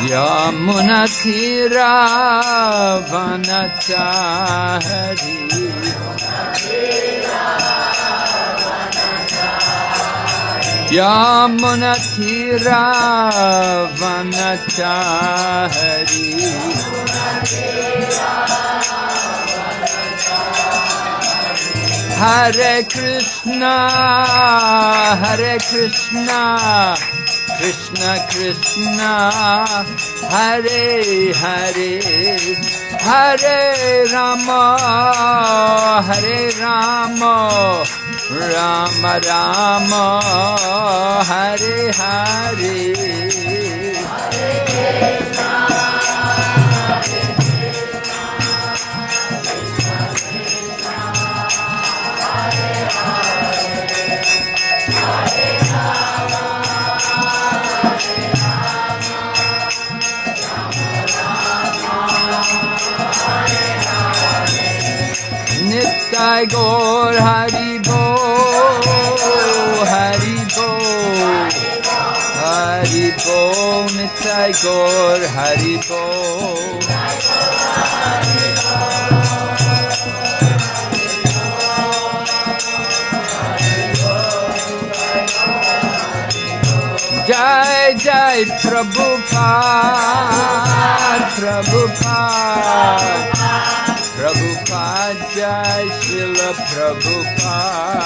Yamunathiravanachaari Yamunathiravanachaari Hare Krishna Krishna Krishna Hare Hare Hare Rama Rama Rama Hare Hare Nitai Gaur Hari Bo Nitai Gaur Hari Bo Jai Jai Prabhupada Jai Srila Prabhupada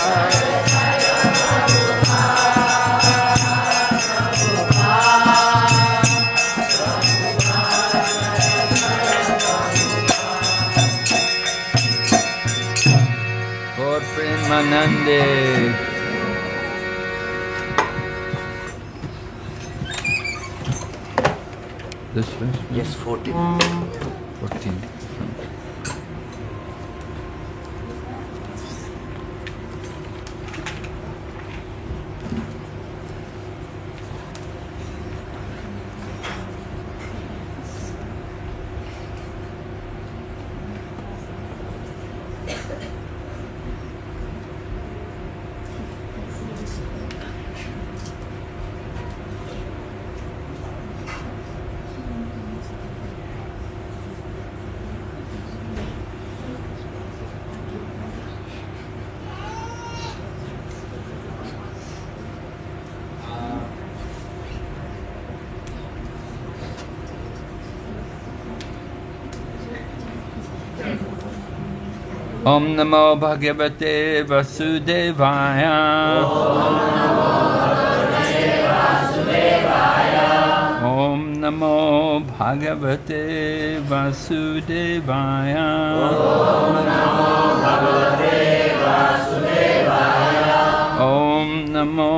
Gaur Premanande. This verse? Yes, 14. 14. Om Namo Bhagavate Vasudevaya. Om Namo Bhagavate Vasudevaya. Om Namo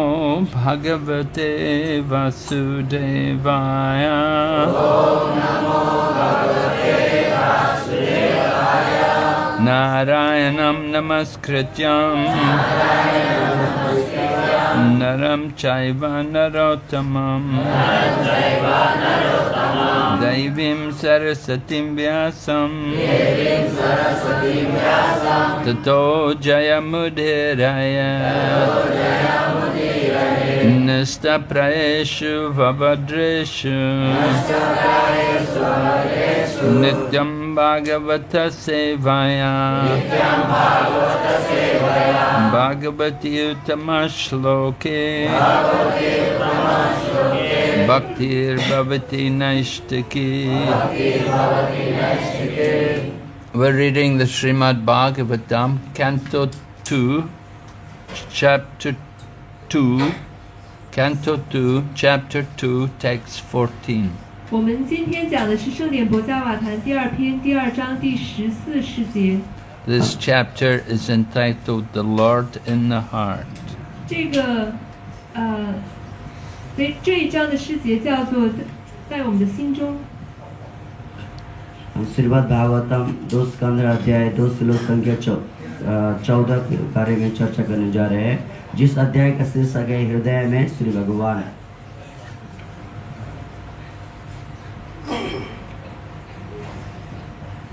Bhagavate Vasudevaya. Narayanam Namaskrityam Naram Chaiva Narottamam Daivim Sarasatim Vyasam Tato Jayamudhiraya Nistapraeshu Vavadreshu Nityam Bhagavata Sevaya Bhagavati Uttama Shloke Bhaktir Bhavati Naishtaki. We're reading the Srimad Bhagavatam, Canto 2, Chapter 2, Canto 2, Chapter 2, Text 14. 我们今天讲的是圣典博伽瓦坛第二篇第二章第14世节。 This chapter is entitled The Lord in the Heart. 这一章的诗节叫做在我们的心中。 Shrimad Bhagavatam 2 स्कंद अध्याय 2 श्लोक संख्या 14 के बारे में चर्चा करने जा रहे हैं, जिस अध्याय का शीर्षक है हृदय में श्री भगवान।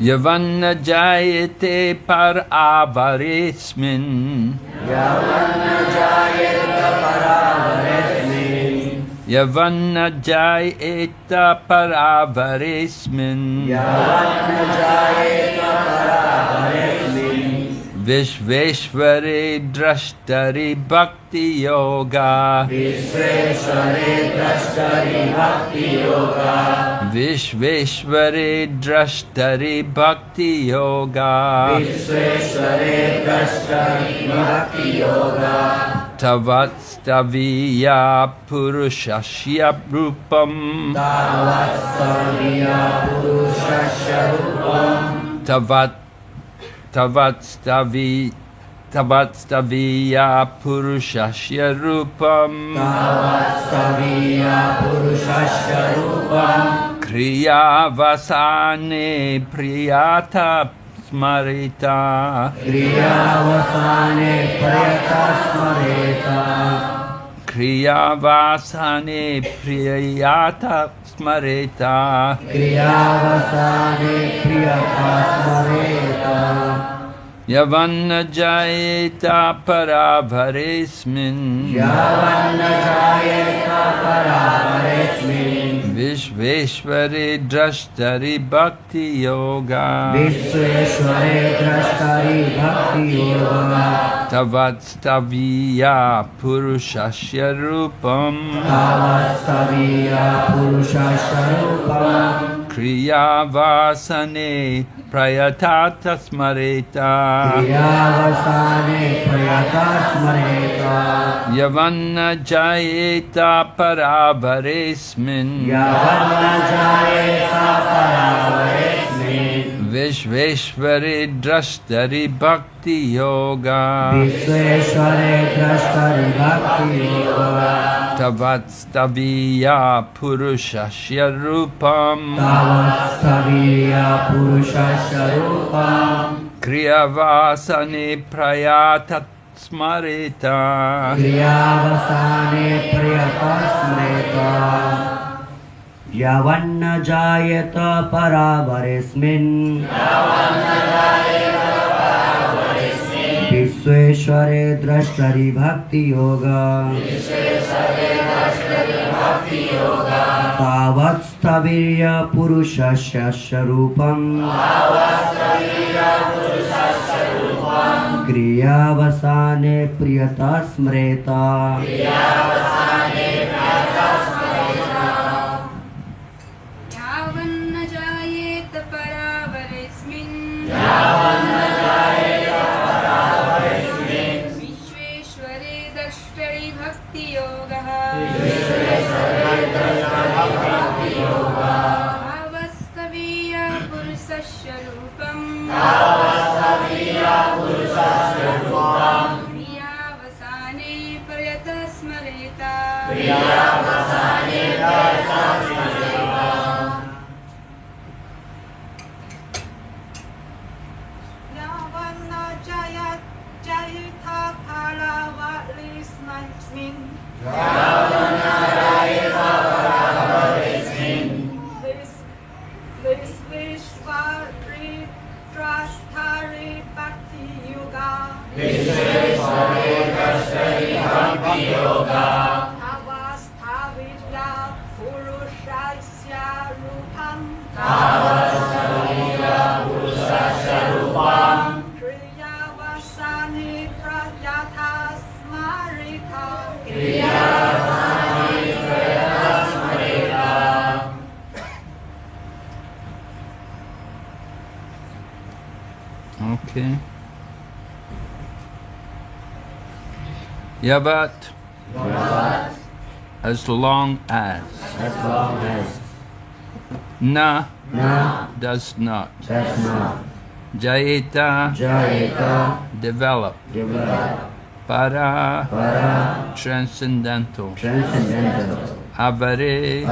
Yavanna jayate par avaresmin Yavanna Jayeta Paravaresmin Yavanna Jayeta Paravaresmin Vishveshware Drashtari Bhakti Yoga Vishveshware Drashtari Bhakti Yoga Vishveshware Drashtari Bhakti Yoga Vishveshware Drashtari Bhakti Yoga Tavat Staviya Purushasya Rupam Tavastaviya Purushasya Rupam Tavat Staviya Purushasya Rupam Tavastaviya Purushasya Rupam Kriya Vasane Priyata Smarita Kriyavasane Priyata Smareta Kriya Vasane Priyata Smarita Kriyavasane Priyata Smareta Yavanna Jayeta Paravaresmin Yavanna Jayeta Paravaresmin Vishveshware Drashtari Bhakti Yoga Vishveshware Drashtari Bhakti Yoga Tavat Staviya Purushasya Rupam Tavastaviya Purushasya Rupam Kriya Vasane Prayatata Smareta Kriyavasane Priyata Smareta Yavanna Jayeta Paravaresmin Yavanna Jayeta Paravaresmin Vishveshware Drashtari Bhakti Yoga Vishveshware Drashtari Bhakti Yoga Tavat Staviya Purushasya Rupam Tavastaviya Purushasya Rupam Kriyavasane Prayata Smareta Kriyavasane Priyata Smareta Yavanna Jayeta Paravaresmin Vishveshware Drashtari Bhakti Yoga Tavat Stavirya Purushasya Rupam Kriyavasane Priyata Smreta Yavanna Jayeta Paravaresmin Vishveshware Drashtari Bhakti Yoga Avastaviya Purushasya Rupam Kriyavasane Priyata Smareta Yavanna Jayeta Paravaresmin Vishveshware Drashtari Bhakti Yoga Avastaviya Purushasya Rupam Kriyavasane Prayata Smarita Okay. Yavat as long as Na does not does not Jayeta Jayeta develop develop Para transcendental transcendental Avare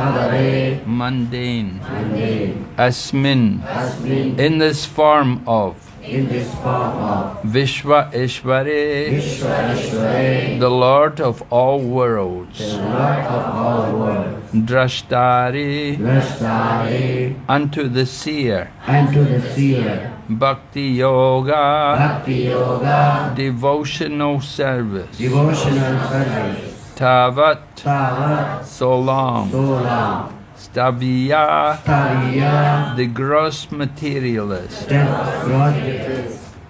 mundane mundane Asmin Asmin in this form of in this form of Vishwa Ishvare Vishveshware, the Lord of all worlds the Lord of all worlds, Drashtari Drashtari, unto the seer and to the seer, Bhakti Yoga Bhakti Yoga, devotional service devotional service, Tavat, तावत so long. सोलह Stavia, ताविया the gross materialist.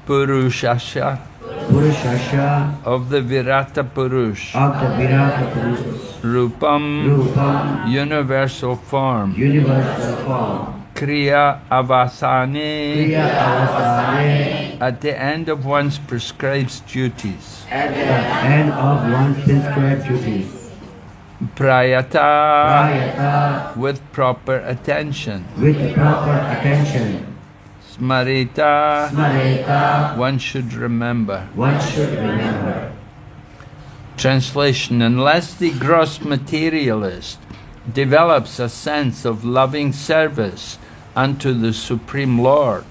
Purushasha, पुरुषस्य of the Virata Purush. of the Virat पुरुष Rupam, रूपम universal form. universal form Kriya Avasane, क्रिया अवसाने at the end of one's prescribed duties. at the end of one's prescribed duties Prayata, prayata with proper attention. with proper attention Smarita, smareta one should remember. one should remember. Translation: unless the gross materialist develops a sense of loving service unto the Supreme Lord,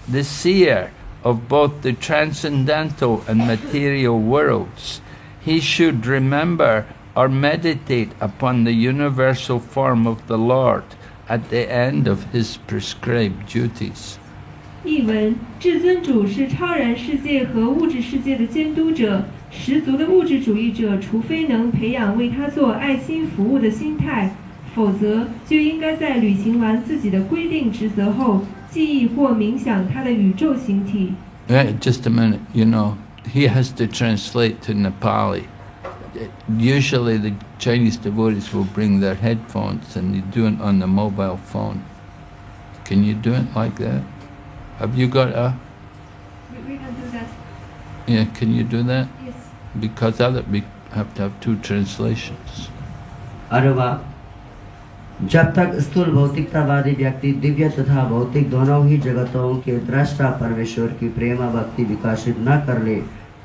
the seer of both the transcendental and material worlds, he should remember or meditate upon the universal form of the Lord at the end of his prescribed duties. 译文：至尊主是超然世界和物质世界的监督者，十足的物质主义者，除非能培养为他做爱心服务的心态，否则就应该在履行完自己的规定职责后，记忆或冥想他的宇宙形体。Just a minute, he has to translate to Nepali. Usually the Chinese devotees will bring their headphones and you do it on the mobile phone. Can you do it like that? Have you got a... We can do that. Yeah, can you do that? Yes. Because we have to have two translations. अरे वाह, जब तक स्थूल भौतिकतावादी व्यक्ति दिव्य तथा भौतिक दोनों ही जगतों के दृष्टा परमेश्वर की प्रेम भक्ति विकसित न कर ले,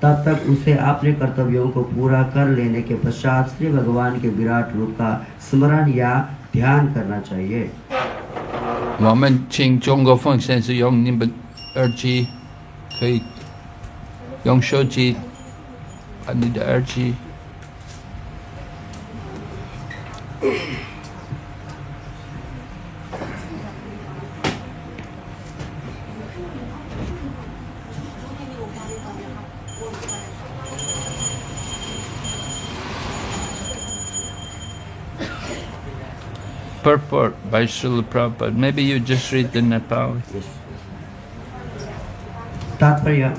तब तक उसे अपने कर्तव्यों को पूरा कर लेने के पश्चात श्री भगवान के विराट रूप का स्मरण या ध्यान करना चाहिए. 我们请中国奉献是用你们耳机，可以用手机把你的耳机。Purport by Srila Prabhupada. Maybe you just read the Nepali. तात्पर्य: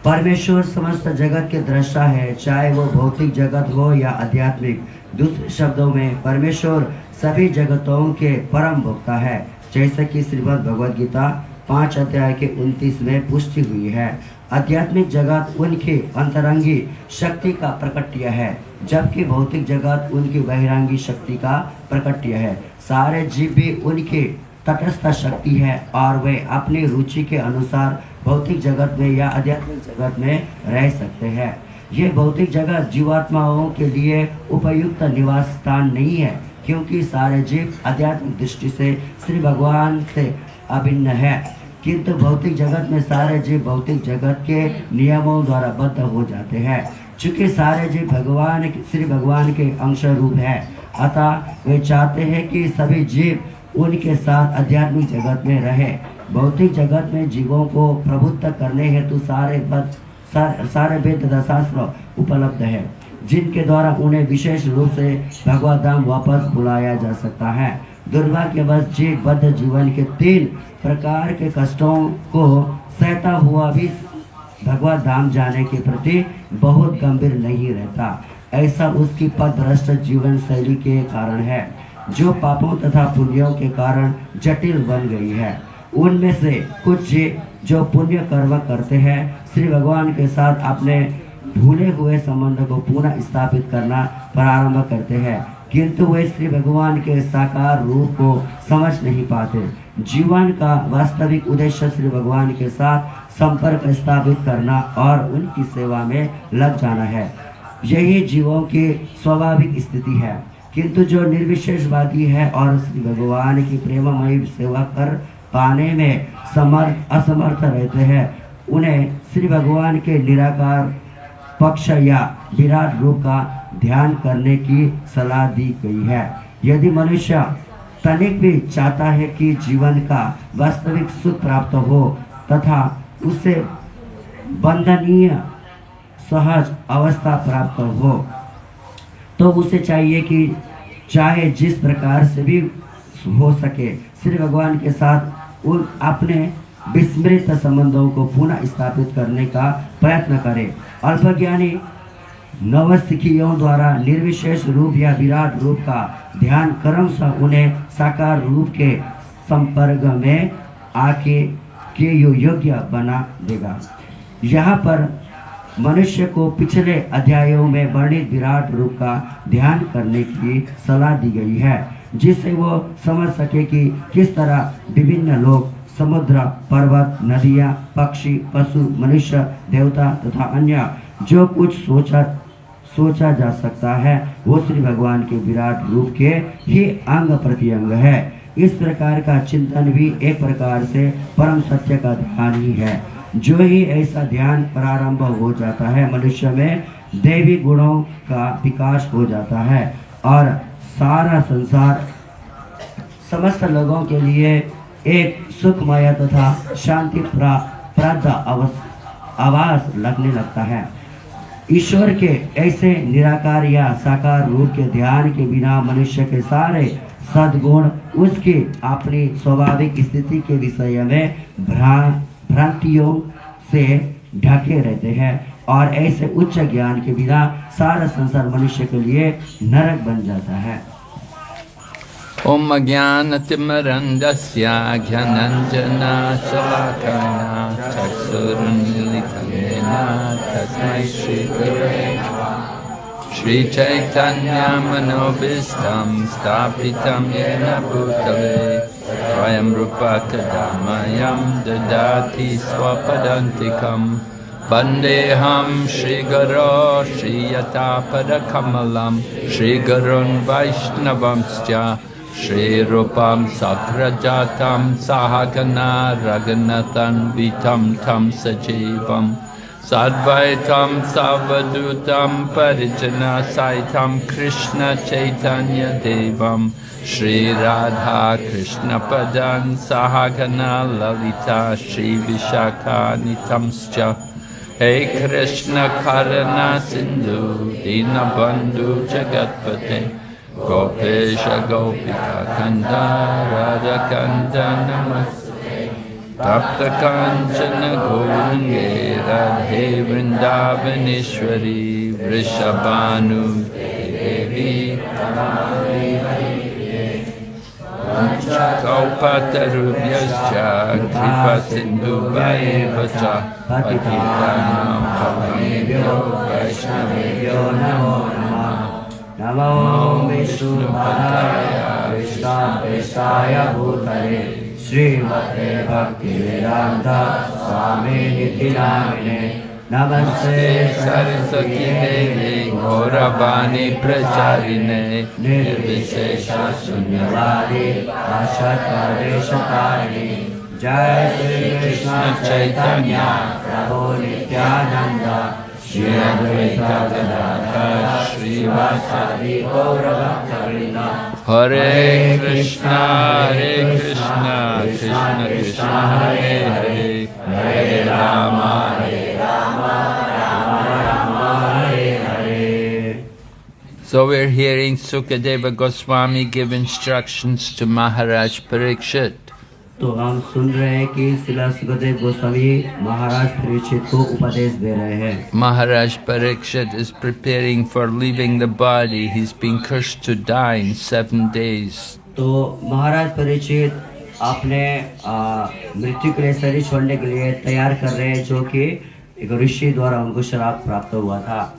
परमेश्वर समस्त जगत के दृष्टा है, चाहे वो भौतिक जगत हो या आध्यात्मिक. दूसरे शब्दों में परमेश्वर सभी जगतों के परम भोक्ता है, जैसा कि श्रीमद् भगवद गीता 5 अध्याय के 29 में पुष्टि हुई है. आध्यात्मिक जगत उनकी अंतरंगी शक्ति का प्रकट्य है, जबकि भौतिक जगत उनकी बहिरंगी शक्ति का प्रकट्य है. सारे जीव भी उनकी तटस्थ शक्ति है और वे अपनी रुचि के अनुसार भौतिक जगत में या आध्यात्मिक जगत में रह सकते हैं. ये भौतिक जगत जीवात्माओं के लिए उपयुक्त निवास स्थान नहीं है, क्योंकि सारे जीव आध्यात्मिक दृष्टि से श्री भगवान से अभिन्न है, किंतु भौतिक जगत में सारे जीव भौतिक जगत के नियमों द्वारा बद्ध हो जाते हैं. चूँकि सारे जीव श्री भगवान के अंश रूप है, अतः वे चाहते हैं कि सभी जीव उनके साथ आध्यात्मिक जगत में रहे. भौतिक जगत में जीवों को प्रबुद्ध करने हेतु सारे वेद तथा शास्त्र उपलब्ध है, जिनके द्वारा उन्हें विशेष रूप से भगवत धाम वापस बुलाया जा सकता है. दुर्भाग्यवश जीव बद्ध जीवन के 3 प्रकार के कष्टों को सहता हुआ भी भगवत धाम जाने के प्रति बहुत गंभीर नहीं रहता. ऐसा उसकी पथभ्रष्ट जीवन शैली के कारण है, जो पापों तथा पुण्यों के कारण जटिल बन गई है. उनमें से कुछ जीव जो पुण्य कर्म करते हैं, श्री भगवान के साथ अपने भूले हुए संबंध को पुनः स्थापित करना प्रारंभ करते हैं, किंतु वे श्री भगवान के साकार रूप को समझ नहीं पाते. जीवन का वास्तविक उद्देश्य श्री भगवान के साथ संपर्क स्थापित करना और उनकी सेवा में लग जाना है. यही जीवों की स्वाभाविक स्थिति है, किंतु जो निर्विशेषवादी है और श्री भगवान की प्रेममयी सेवा कर पाने में असमर्थ रहते हैं, उन्हें श्री भगवान के निराकार पक्ष या विराट रूप का ध्यान करने की सलाह दी गई है. यदि मनुष्य तनिक भी चाहता है कि जीवन का वास्तविक सुख प्राप्त हो तथा उसे बंधनीय सहज अवस्था प्राप्त हो, तो उसे चाहिए कि चाहे जिस प्रकार से भी हो सके श्री भगवान के साथ उन अपने विस्मृत संबंधों को पुनः स्थापित करने का प्रयत्न करे। अल्पज्ञानी नवसिखियों द्वारा निर्विशेष रूप या विराट रूप का ध्यान क्रमशः उन्हें साकार रूप के संपर्क में आके के योग्य बना देगा। यहाँ पर मनुष्य को पिछले अध्यायों में वर्णित विराट रूप का ध्यान करने की सलाह दी गई है, जिससे वो समझ सके कि किस तरह विभिन्न लोग, समुद्र, पर्वत, नदियाँ, पक्षी, पशु, मनुष्य, देवता तथा अन्य जो कुछ सोचा जा सकता है वो श्री भगवान के विराट रूप के ही अंग प्रत्यंग है। इस प्रकार का चिंतन भी एक प्रकार से परम सत्य का ध्यान ही है। जो ही ऐसा ध्यान प्रारंभ हो जाता है, मनुष्य में दैवी गुणों का विकास हो जाता है और सारा संसार समस्त लोगों के लिए एक सुखमय तथा शांति प्रद आवास लगने लगता है। ईश्वर के ऐसे निराकार या साकार रूप के ध्यान के बिना मनुष्य के सारे सद्गुण उसकी अपनी स्वाभाविक स्थिति के विषय में भ्रांतियों से ढके रहते हैं और ऐसे उच्च ज्ञान के बिना सारा संसार मनुष्य के लिए नरक बन जाता है। Om Ajnanatimirandasya Jnananjana Shalakaya Chaksurunilitamena Tasmai Shri Gurave Shri Chaitanya Manobhistam Stapitam Yena Bhutale Swayam Rupa Tadamayam Dadati Swapadantikam Vandeham Shri Guru Shri Yatapada Kamalam Shri Gurun Vaishnavamscha Shri Rupam Sakrajatam Sahagana Raghunathan Vitam Tam Sajivam Sadvaitam Savadutam Parijana Saitam Krishna Chaitanya Devam Shri Radha Krishna Padan Sahagana Lalita Shri Vishaka Nitamscha Hey Krishna Karana Sindhu Dinabandhu Jagatpate Gopesha Gopika Kanda Radha Kanda Namaste Tapta Kanchana Gauranga Radhe Vrindavaneshwari Vrishabhanu Devi Kaupatarubhyascha Kripa Sindhubhayavacha Patitanam Pavanebhyo Vaishnavebhyo Namo Namah Namo Vishnupadaya Krishna Prestaya Bhutale Srimate Bhaktivedanta Swami Niti Namine Namaste Saraswati Devi Gauravani Pracharine Nirvishesha Sunyavadi Ashatpadeshakarani Jai Shri Krishna Chaitanya Prabhu Nityananda Shri Advaita Gadadhar Shri Vasadi Gaurabhaktarinda Hare Krishna Krishna Krishna Hare Hare Hare Rama So we're hearing Sukadeva Goswami give instructions to Maharaj Parikshit. तो हम सुन रहे हैं कि श्रील सुखदेव गोस्वामी महाराज परीक्षित को उपदेश दे रहे हैं। Maharaj Parikshit is preparing for leaving the body. He's been cursed to die in 7 days. तो महाराज परीक्षित अपने मृत्यु के लिए शरीर छोड़ने के लिए तैयार कर रहे हैं, जो कि एक ऋषि द्वारा उनको श्राप प्राप्त हुआ था।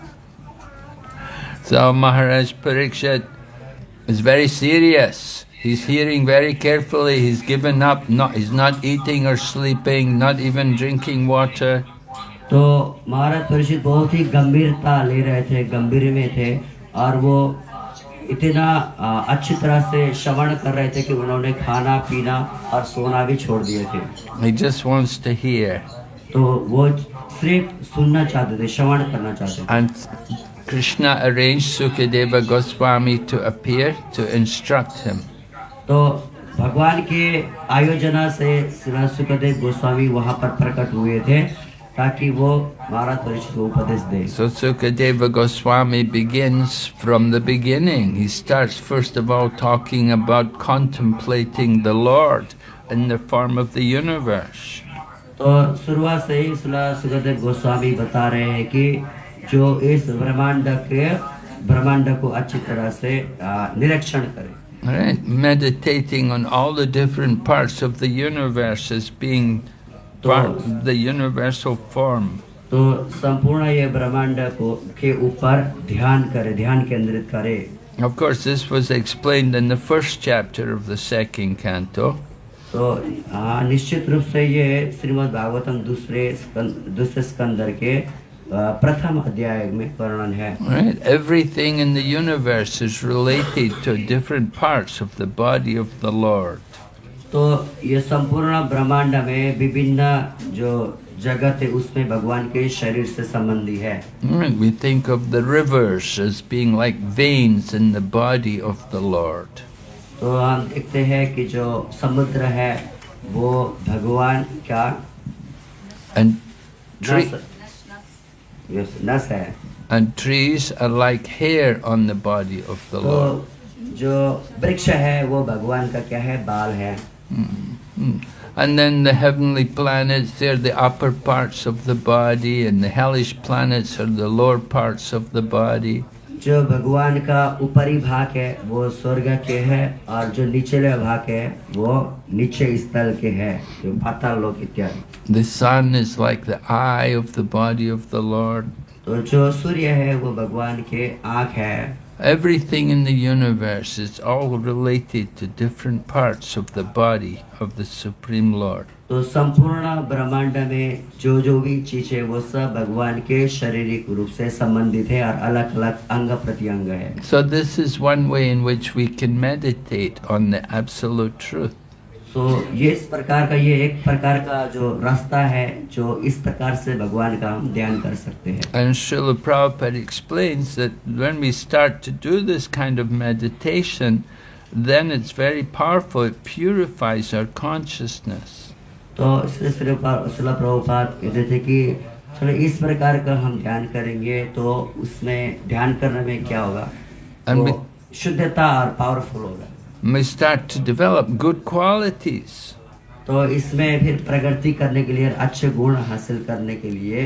So Maharaj Parikshit is very serious. He's hearing very carefully. He's given up. He's not eating or sleeping, not even drinking water. तो महाराज परीक्षित बहुत ही गंभीरता ले रहे थे, गंभीर में थे और वो इतना अच्छी तरह से श्रवण कर रहे थे कि उन्होंने खाना पीना और सोना भी छोड़ दिए थे। He just wants to hear. तो वो सिर्फ सुनना चाहते थे, श्रवण करना चाहते थे। And Krishna arranged Sukadeva Goswami to appear to instruct him. तो भगवान के आयोजना से श्री सुखदेव गोस्वामी वहाँ पर प्रकट हुए थे ताकि वो महाराज परीक्षित को उपदेश दे। So Sukadeva Goswami begins from the beginning. He starts first of all talking about contemplating the Lord in the form of the universe. तो शुरुआत से ही सुखदेव गोस्वामी बता रहे हैं कि जो इस ब्रह्मांड को अच्छी तरह से निरीक्षण करे। Right? Meditating on all the different parts of the universe as being part of the universal form. तो संपूर्ण ये ब्रह्मांड को के ऊपर ध्यान करे, ध्यान केंद्रित करे। Of course, this was explained in the first chapter of the second canto. तो निश्चित रूप से ये श्रीमद् भागवतम दूसरे स्कंदर के प्रथम अध्याय में वर्णन है। Right? Everything in the universe is related to different parts of the body of the Lord. तो ये संपूर्ण ब्रह्मांड में विभिन्न जो जगत है उसमें भगवान के शरीर से संबंधी है। Right? We think of the rivers as being like veins in the body of the Lord. तो हम देखते हैं कि जो समुद्र है वो भगवान का And नस है। And trees are like hair on the body of the Lord. तो जो वृक्ष है वो भगवान का क्या है, बाल है। And then the heavenly planets, they're the upper parts of the body, and the hellish planets are the lower parts of the body. जो भगवान का ऊपरी भाग है वो स्वर्ग के है, और जो निचले भाग है वो नीचे स्थल के है, जो पाताल लोक इत्यादि। The sun is like the eye of the body of the Lord. तो जो सूर्य है वो भगवान के आँख है। Everything in the universe is all related to different parts of the body of the Supreme Lord. तो संपूर्ण ब्रह्मांड में जो भी चीज है वो सब भगवान के शारीरिक रूप से संबंधित है और अलग अलग अंग प्रत्यंग है। So this is one way in which we can meditate on the absolute truth. तो ये इस प्रकार का, ये एक प्रकार का जो रास्ता है जो इस प्रकार से भगवान का हम ध्यान कर सकते हैं। And Srila Prabhupada explains that when we start to do this kind of meditation, then it's very powerful, it purifies our consciousness. तो इसलिए श्रील प्रभुपाद कहते थे कि चलो इस प्रकार का हम ध्यान करेंगे तो उसमें ध्यान करने में क्या होगा, तो शुद्धता और पावरफुल होगा। We start to develop good qualities. तो इसमें फिर प्रगति करने के लिए, अच्छे गुण हासिल करने के लिए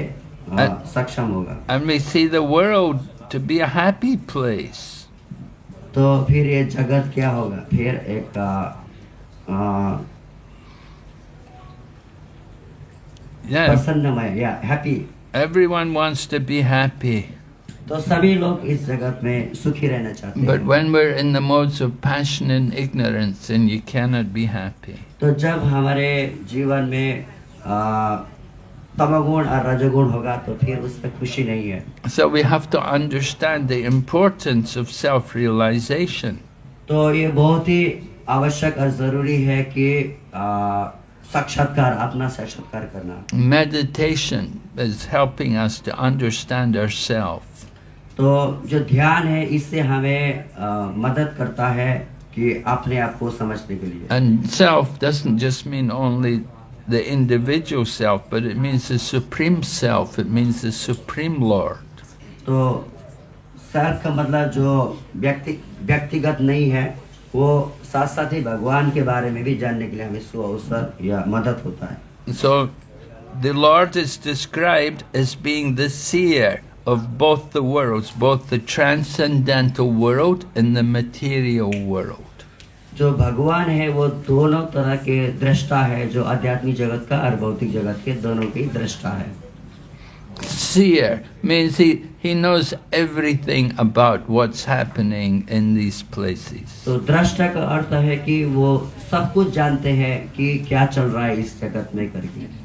सक्षम होगा। And we see the world to be a happy place. तो फिर ये जगत क्या होगा, फिर एक प्रसन्नमय या happy. Everyone wants to be happy. तो सभी लोग इस जगत में सुखी रहना चाहते हैं। But when we're in the modes of passion and ignorance, then you cannot be happy. तो जब हमारे जीवन में तमोगुण और रजोगुण होगा तो फिर उसमें खुशी नहीं है। So we have to understand the importance of self-realization. तो ये बहुत ही आवश्यक और जरूरी है कि साक्षात्कार, अपना साक्षात्कार करना। Meditation is helping us to understand ourselves. तो जो ध्यान है इससे हमें मदद करता है कि अपने आप को समझने के लिए। And self doesn't just mean only the individual self, but it means the supreme self. It means the supreme Lord. तो सेल्फ का मतलब जो व्यक्तिगत नहीं है, वो साथ साथ ही भगवान के बारे में भी जानने के लिए हमें अवसर या मदद होता है। So the Lord is described as being the seer of both the worlds, both the transcendental world and the material world. जो भगवान है वो दोनों तरह के दृष्टा है, जो आध्यात्मिक जगत का और भौतिक जगत के दोनों की दृष्टा है। Seer means he knows everything about what's happening in these places. तो दृष्टा का अर्थ है कि वो सब कुछ जानते हैं कि क्या चल रहा है इस जगत में करके।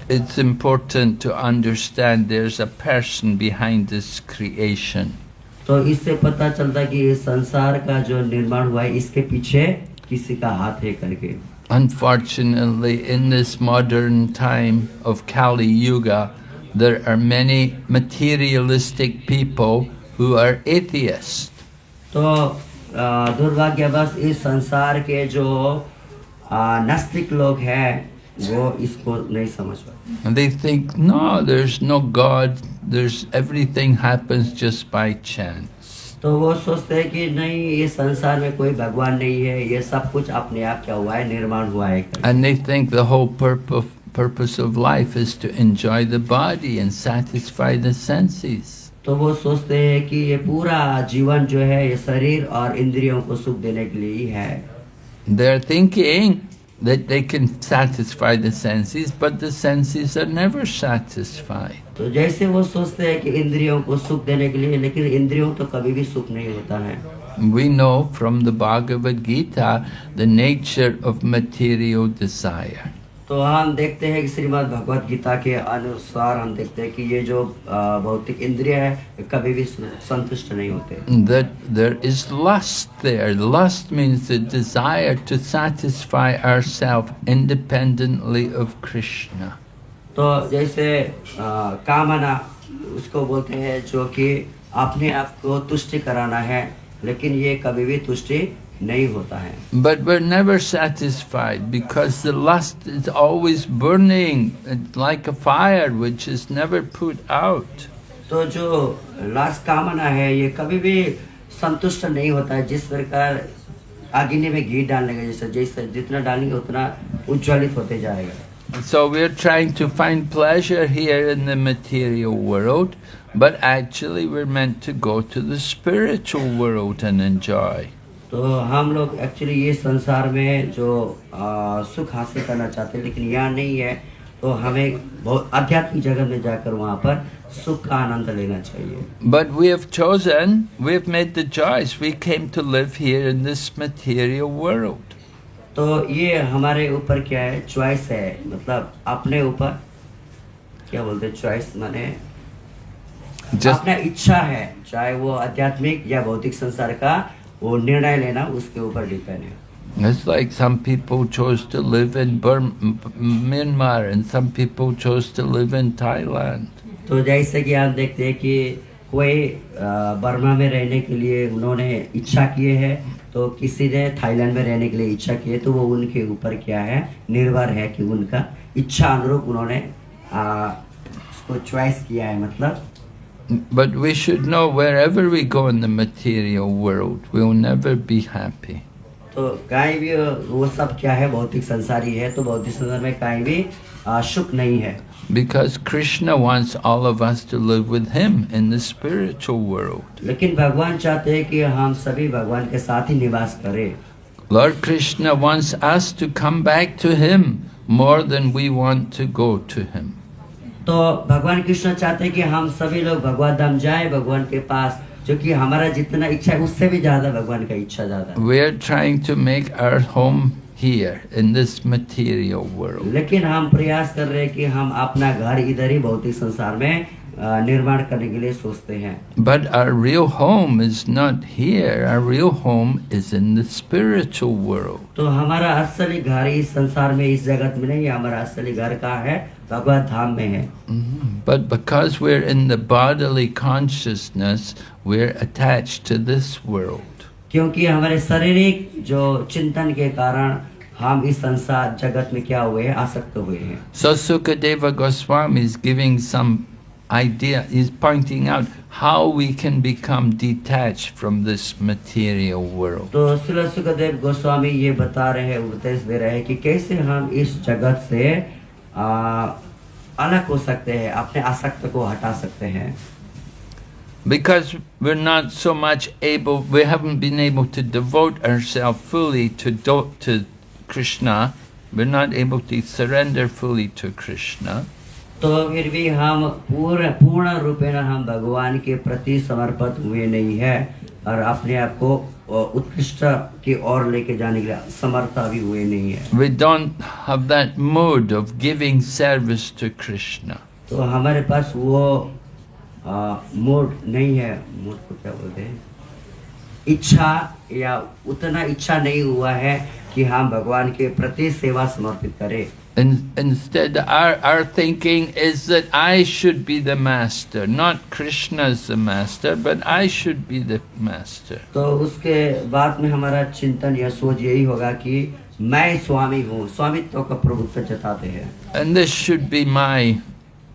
It's important to understand there's a person behind this creation. तो इससे पता चलता है कि ये संसार का जो निर्माण हुआ है इसके पीछे किसी का हाथ है करके। Unfortunately, in this modern time of Kali Yuga, there are many materialistic people who are atheists. तो दुर्भाग्यवश इस संसार के जो नास्तिक लोग हैं वो इसको नहीं समझ पाते। And they think, no, there's no God, everything happens just by chance. तो वो सोचते हैं कि नहीं, ये संसार में कोई भगवान नहीं है, ये सब कुछ अपने आप क्या हुआ है, निर्माण हुआ है। And they think the whole purpose of life is to enjoy the body and satisfy the senses. तो वो सोचते हैं कि ये पूरा जीवन जो है ये शरीर और इंद्रियों को सुख देने के लिए ही है। They're thinking that they can satisfy the senses, but the senses are never satisfied. तो जैसे वो सोचते हैं कि इंद्रियों को सुख देने के लिए, लेकिन इंद्रियों तो कभी भी सुख नहीं होता है। We know from the Bhagavad Gita the nature of material desire. तो हम देखते हैं कि श्रीमद् भगवत गीता के अनुसार हम देखते हैं कि ये जो भौतिक इंद्रिय है ये कभी भी संतुष्ट नहीं होते। That there is lust there. Lust means the desire to satisfy ourselves independently of Krishna. तो जैसे कामना उसको बोलते हैं जो कि अपने आप को तुष्टि कराना है, लेकिन ये कभी भी तुष्टि नहीं होता है। But we're never satisfied because the lust is always burning like a fire which is never put out. तो जो लास्ट कामना है ये कभी भी संतुष्ट नहीं होता है, जिस प्रकार अग्नि में घी डालने का जैसे जितना डालेंगे उतना उज्ज्वलित होते जाएगा। So we're trying to find pleasure here in the material world, but actually we're meant to go to the spiritual world and enjoy. तो हम लोग एक्चुअली ये संसार में जो सुख हासिल करना चाहते हैं, लेकिन यहाँ नहीं है, तो हमें बहुत आध्यात्मिक जगत में जाकर वहाँ पर सुख का आनंद लेना चाहिए। But we have made the choice. We came to live here in this material world. तो ये हमारे ऊपर क्या है, चॉइस है, मतलब अपने ऊपर क्या बोलते हैं चॉइस, माने अपना इच्छा है, चाहे वो आध्यात्मिक या भौतिक संसार का वो निर्णय लेना उसके ऊपर डिपेंड है। It's like some people chose to live in Myanmar and some people chose to live in Thailand. तो जैसे कि आप देखते हैं कि कोई बर्मा में रहने के लिए उन्होंने इच्छा किए है, तो किसी ने थाईलैंड में रहने के लिए इच्छा की है, तो वो उनके ऊपर क्या है, निर्भर है कि उनका इच्छा अनुरूप उन्होंने उसको चॉइस किया है, मतलब। But we should know wherever we go in the material world, we will never be happy. तो कहीं भी वो सब क्या है, भौतिक संसारी है, तो भौतिक संसार में कहीं भी सुख नहीं है। Because Krishna wants all of us to live with him in the spiritual world. लेकिन भगवान चाहते हैं कि हम सभी भगवान के साथ ही निवास करें। Lord Krishna wants us to come back to him more than we want to go to him. तो भगवान कृष्ण चाहते हैं कि हम सभी लोग भगवान धाम जाएं, भगवान के पास, जो कि हमारा जितना इच्छा है उससे भी ज्यादा भगवान का इच्छा ज्यादा है। We are trying to make our home here in this material world. लेकिन हम प्रयास कर रहे हैं कि हम अपना घर इधर ही भौतिक संसार में निर्माण करने के लिए सोचते हैं। But our real home is not here. Our real home is in the spiritual world. तो हमारा असली घर इस संसार में, इस जगत में नहीं है, हमारा असली घर कहाँ है, भगवत धाम में है। But because we're in the bodily consciousness, we're attached to this world. क्योंकि हमारे शारीरिक जो चिंतन के कारण हम इस संसार जगत में क्या हुए हैं, आसक्त हुए हैं। So Sukadeva Goswami is giving some idea, is pointing out how we can become detached from this material world. तो श्री सुखदेव गोस्वामी ये बता रहे हैं, उपदेश दे रहे हैं कि कैसे हम इस जगत से अलग हो सकते हैं, अपने आसक्त को हटा सकते हैं। Because we're not so much able, we haven't been able to devote ourselves fully to Krishna. We're not able to surrender fully to Krishna. तो फिर भी हम पूर्ण रूपेण हम भगवान के प्रति समर्पित हुए नहीं है, और अपने आप को उत्कृष्ट की ओर लेके जाने के लिए समर्थ भी हुए नहीं है। We don't have that mood of giving service to Krishna. तो हमारे पास वो मूड नहीं है, मूड को क्या बोलते हैं, इच्छा, या उतना इच्छा नहीं हुआ है कि हम भगवान के प्रति सेवा समर्पित करें। Instead, our thinking is that I should be the master, not Krishna is the master, but I should be the master. तो उसके बाद में हमारा चिंतन या सोच यही होगा कि मैं स्वामी हूँ, स्वामित्व का प्रभुत्व जताते हैं। And this should be my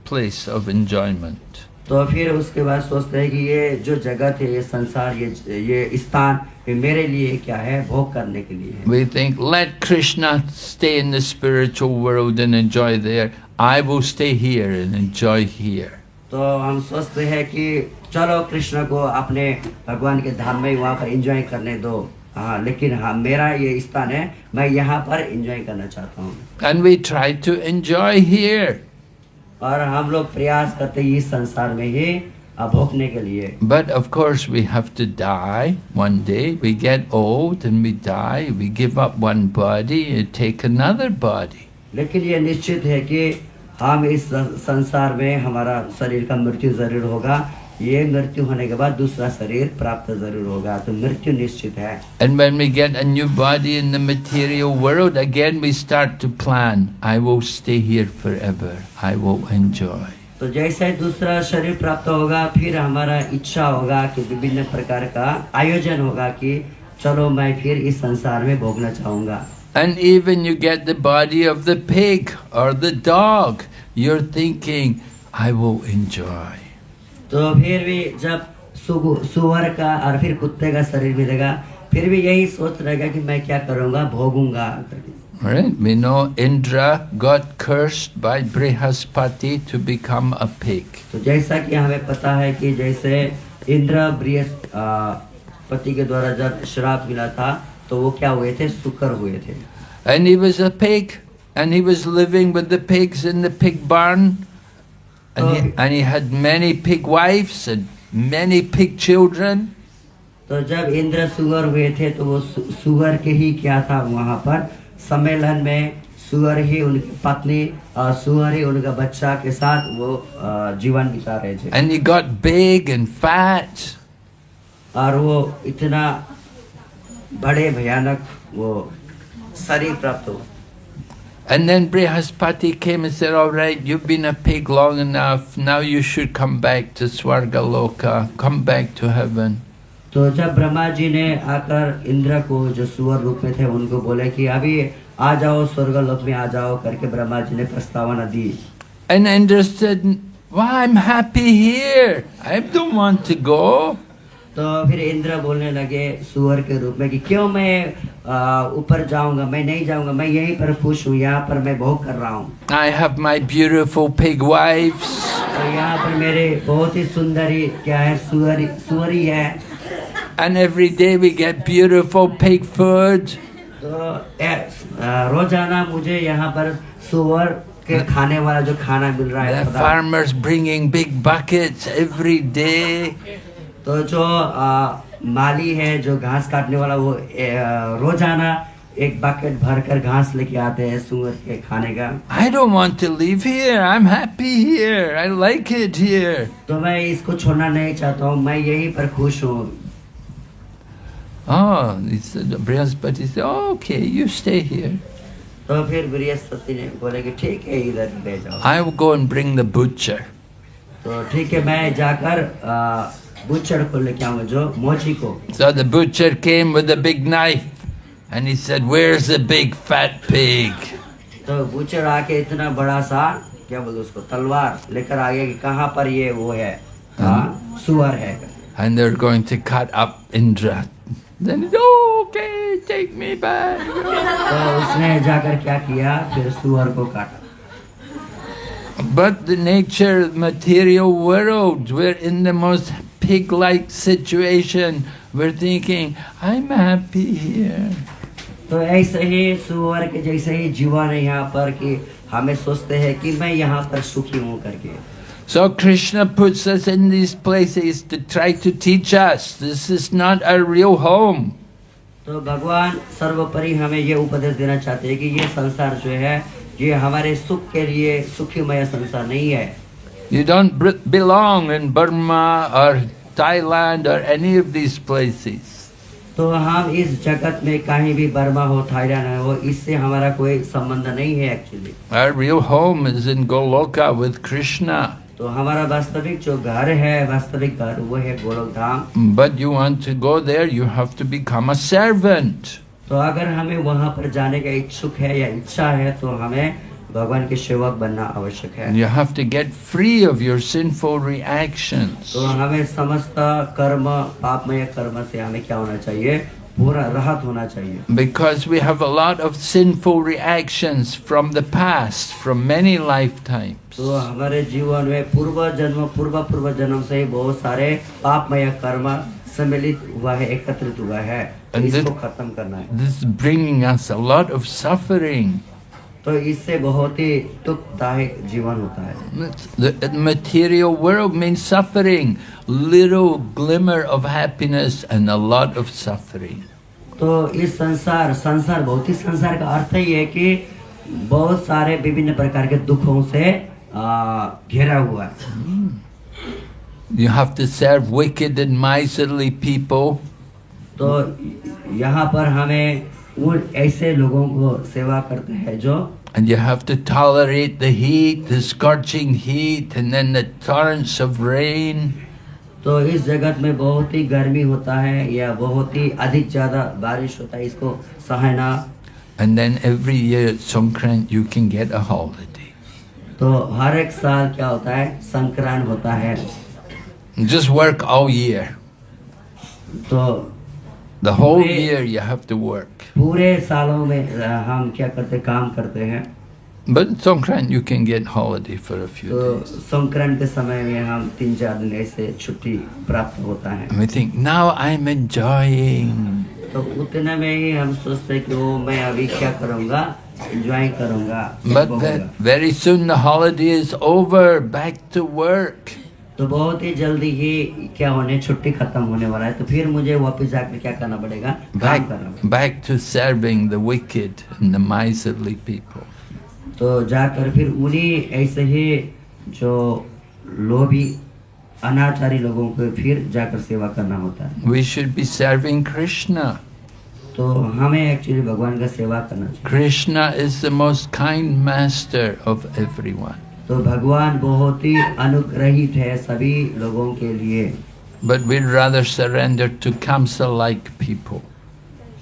place of enjoyment. तो फिर उसके बाद सोचते हैं कि ये जो जगत है, ये संसार, ये स्थान, ये मेरे लिए क्या है, भोग करने के लिए है। We think, let Krishna stay in the spiritual world and enjoy there. I will stay here and enjoy here. तो हम सोचते हैं कि चलो कृष्ण को अपने भगवान के धाम में वहाँ पर एंजॉय करने दो, हाँ, लेकिन हाँ मेरा ये स्थान है, मैं यहाँ पर एंजॉय करना चाहता हूँ। And we try to enjoy here. और हम लोग प्रयास करते हैं इस संसार में ही भोगने के लिए। But of course we have to die one day. We get old and we die. We give up one body and take another body. लेकिन ये निश्चित है कि हम इस संसार में हमारा शरीर का मृत्यु जरूर होगा। ये मृत्यु होने के बाद दूसरा शरीर प्राप्त जरूर होगा, तो मृत्यु निश्चित है। And when we get a new body in the material world, again we start to plan. I will stay here forever. I will enjoy. तो जैसे दूसरा शरीर प्राप्त होगा, फिर हमारा इच्छा होगा कि विभिन्न प्रकार का आयोजन होगा कि चलो मैं फिर इस संसार में भोगना चाहूँगा। And even you get the body of the pig or the dog, you're thinking, I will enjoy. तो फिर भी जब सुअर का और फिर कुत्ते का शरीर मिलेगा, फिर भी यही सोच रहेगा कि मैं क्या करूँगा, भोगूंगा। Right? We know Indra got cursed by Brihaspati to become a pig. तो जैसा कि हमें पता है कि जैसे इंद्र बृहस्पति के द्वारा जब श्राप मिला था, तो वो क्या हुए थे, सुकर हुए थे। And he was a pig, and he was living with the pigs in the pig barn, and he had many pig wives and many pig children. तो जब इंद्र सुअर हुए थे, तो वो सुअर के ही क्या था, वहाँ पर सम्मेलन में सुअर ही उनकी पत्नी और सुअर ही उनका बच्चा के साथ वो जीवन बिता रहे थे। And he got big and fat. और वो इतना बड़े भयानक वो शरीर प्राप्त हुआ। And then Brihaspati came and said, all right, you've been a pig long enough, now you should come back to Swargaloka, come back to heaven. तो जब ब्रह्मा जी ने आकर इंद्र को, जो सुअर रूप में थे, उनको बोले कि अभी आ जाओ, स्वर्गलोक में आ जाओ करके ब्रह्मा जी ने प्रस्तावना दी। And Indra said, well, I'm happy here, I don't want to go. तो फिर इंद्र बोलने लगे सुअर के रूप में कि क्यों मैं ऊपर जाऊंगा, मैं नहीं जाऊंगा, मैं यहीं पर खुश हूँ, यहाँ पर मैं भोग कर रहा हूँ। I have my beautiful pig wives. तो यहाँ पर मेरे बहुत ही सुंदरी क्या है, सुअरी है। And every day we get beautiful pig food. तो रोजाना मुझे यहाँ पर सुअर के खाने वाला जो खाना मिल रहा है। The farmers bringing big buckets every day. तो जो माली है, जो घास काटने वाला, वो रोजाना एक बकेट भरकर घास लेके आते हैं सुअर के खाने का। I don't want to leave here. I'm happy here. I like it here. तो मैं इसको छोड़ना नहीं चाहता हूँ, मैं यहीं पर खुश हूँ। Oh, Brihaspati said, oh, okay, you stay here. तो फिर बृहस्पति ने बोले कि ठीक है, इधर ले जाओ। I will go and bring the butcher. तो ठीक है, मैं जाकर बुचड़ को लेके आऊंगा, जो मोची को। So the butcher came with a big knife and he said, where's the big fat pig? तो बुचड़ आके इतना बड़ा सा क्या बोलते उसको, तलवार लेकर आ गया कि कहाँ पर ये वो है, सुअर है। And they're going to cut up Indra. Then he said, oh, okay, take me back. तो उसने जाकर क्या किया, फिर सुअर को काटा। But the nature of the material world, we're in the most pig-like situation. We're thinking, I'm happy here. तो ऐसे ही सुअर के जैसे ही जीवन है यहाँ पर कि हमें सोचते हैं कि मैं यहाँ पर सुखी हूँ करके। So Krishna puts us in these places to try to teach us. This is not our real home. तो भगवान सर्वोपरि हमें ये उपदेश देना चाहते हैं कि ये संसार जो है, ये हमारे सुख के लिए सुखमय संसार नहीं है। You don't belong in Burma or Thailand or any of these places. तो हम इस जगत में कहीं भी बर्मा हो, थाईलैंड हो, इससे हमारा कोई संबंध नहीं है actually. Our real home is in Goloka with Krishna. तो हमारा वास्तविक जो घर है, वास्तविक घर, वो है गोलोक धाम। But you want to go there, you have to become a servant. तो अगर हमें वहाँ पर जाने का इच्छुक है या इच्छा है तो हमें भगवान के सेवक बनना आवश्यक है। You have to get free of your sinful reactions. तो हमें समस्त कर्म, पापमय कर्म से हमें क्या होना चाहिए? पूरा राहत होना चाहिए। Because we have a lot of sinful reactions from the past, from many lifetimes. तो हमारे जीवन में पूर्व जन्म से ही बहुत सारे पापमय कर्म सम्मिलित हुआ है, एकत्रित हुआ है, तो इसको खत्म करना है। This is bringing us a lot of suffering. तो इससे बहुत ही दुखदायक जीवन होता है। The material world means suffering, little glimmer of happiness and a lot of suffering. तो इस संसार भौतिक संसार का अर्थ ही है कि बहुत सारे विभिन्न प्रकार के दुखों से घेरा हुआ है। You have to serve wicked and miserly people. तो यहाँ पर हमें उन ऐसे लोगों को सेवा करते हैं जो And you have to tolerate the heat, the scorching heat, and then the torrents of rain. तो इस जगत में बहुत ही गर्मी होता है या बहुत ही अधिक ज्यादा बारिश होता है, इसको सहना। And then every year at Songkran you can get a holiday. तो हर एक साल क्या होता है? संक्रांत होता है। Just work all year. तो The whole year you have to work. पूरे सालों में हम क्या करते, काम करते हैं। But Songkran you can get holiday for a few तो days. संक्रांत के समय में हम 3-4 दिन ऐसे छुट्टी प्राप्त होता है। And we think, now I'm enjoying. तो उतने में ही हम सोचते हैं कि वो मैं अभी क्या करूँगा, एंजॉय करूँगा। But very soon the holiday is over, back to work. तो बहुत ही जल्दी ही क्या होने, छुट्टी खत्म होने वाला है, तो फिर मुझे वापस जाकर क्या करना पड़ेगा? काम करना। Back to serving the wicked and the miserly people. तो जाकर फिर उन्हीं ऐसे ही जो लोभी अनाचारी लोगों को फिर जाकर सेवा करना होता है। We should be serving Krishna. तो हमें एक्चुअली भगवान का सेवा करना चाहिए। Krishna is the most kind master of everyone. तो भगवान बहुत ही अनुग्रहित है सभी लोगों के लिए। But we'd rather surrender to Kamsa-like people.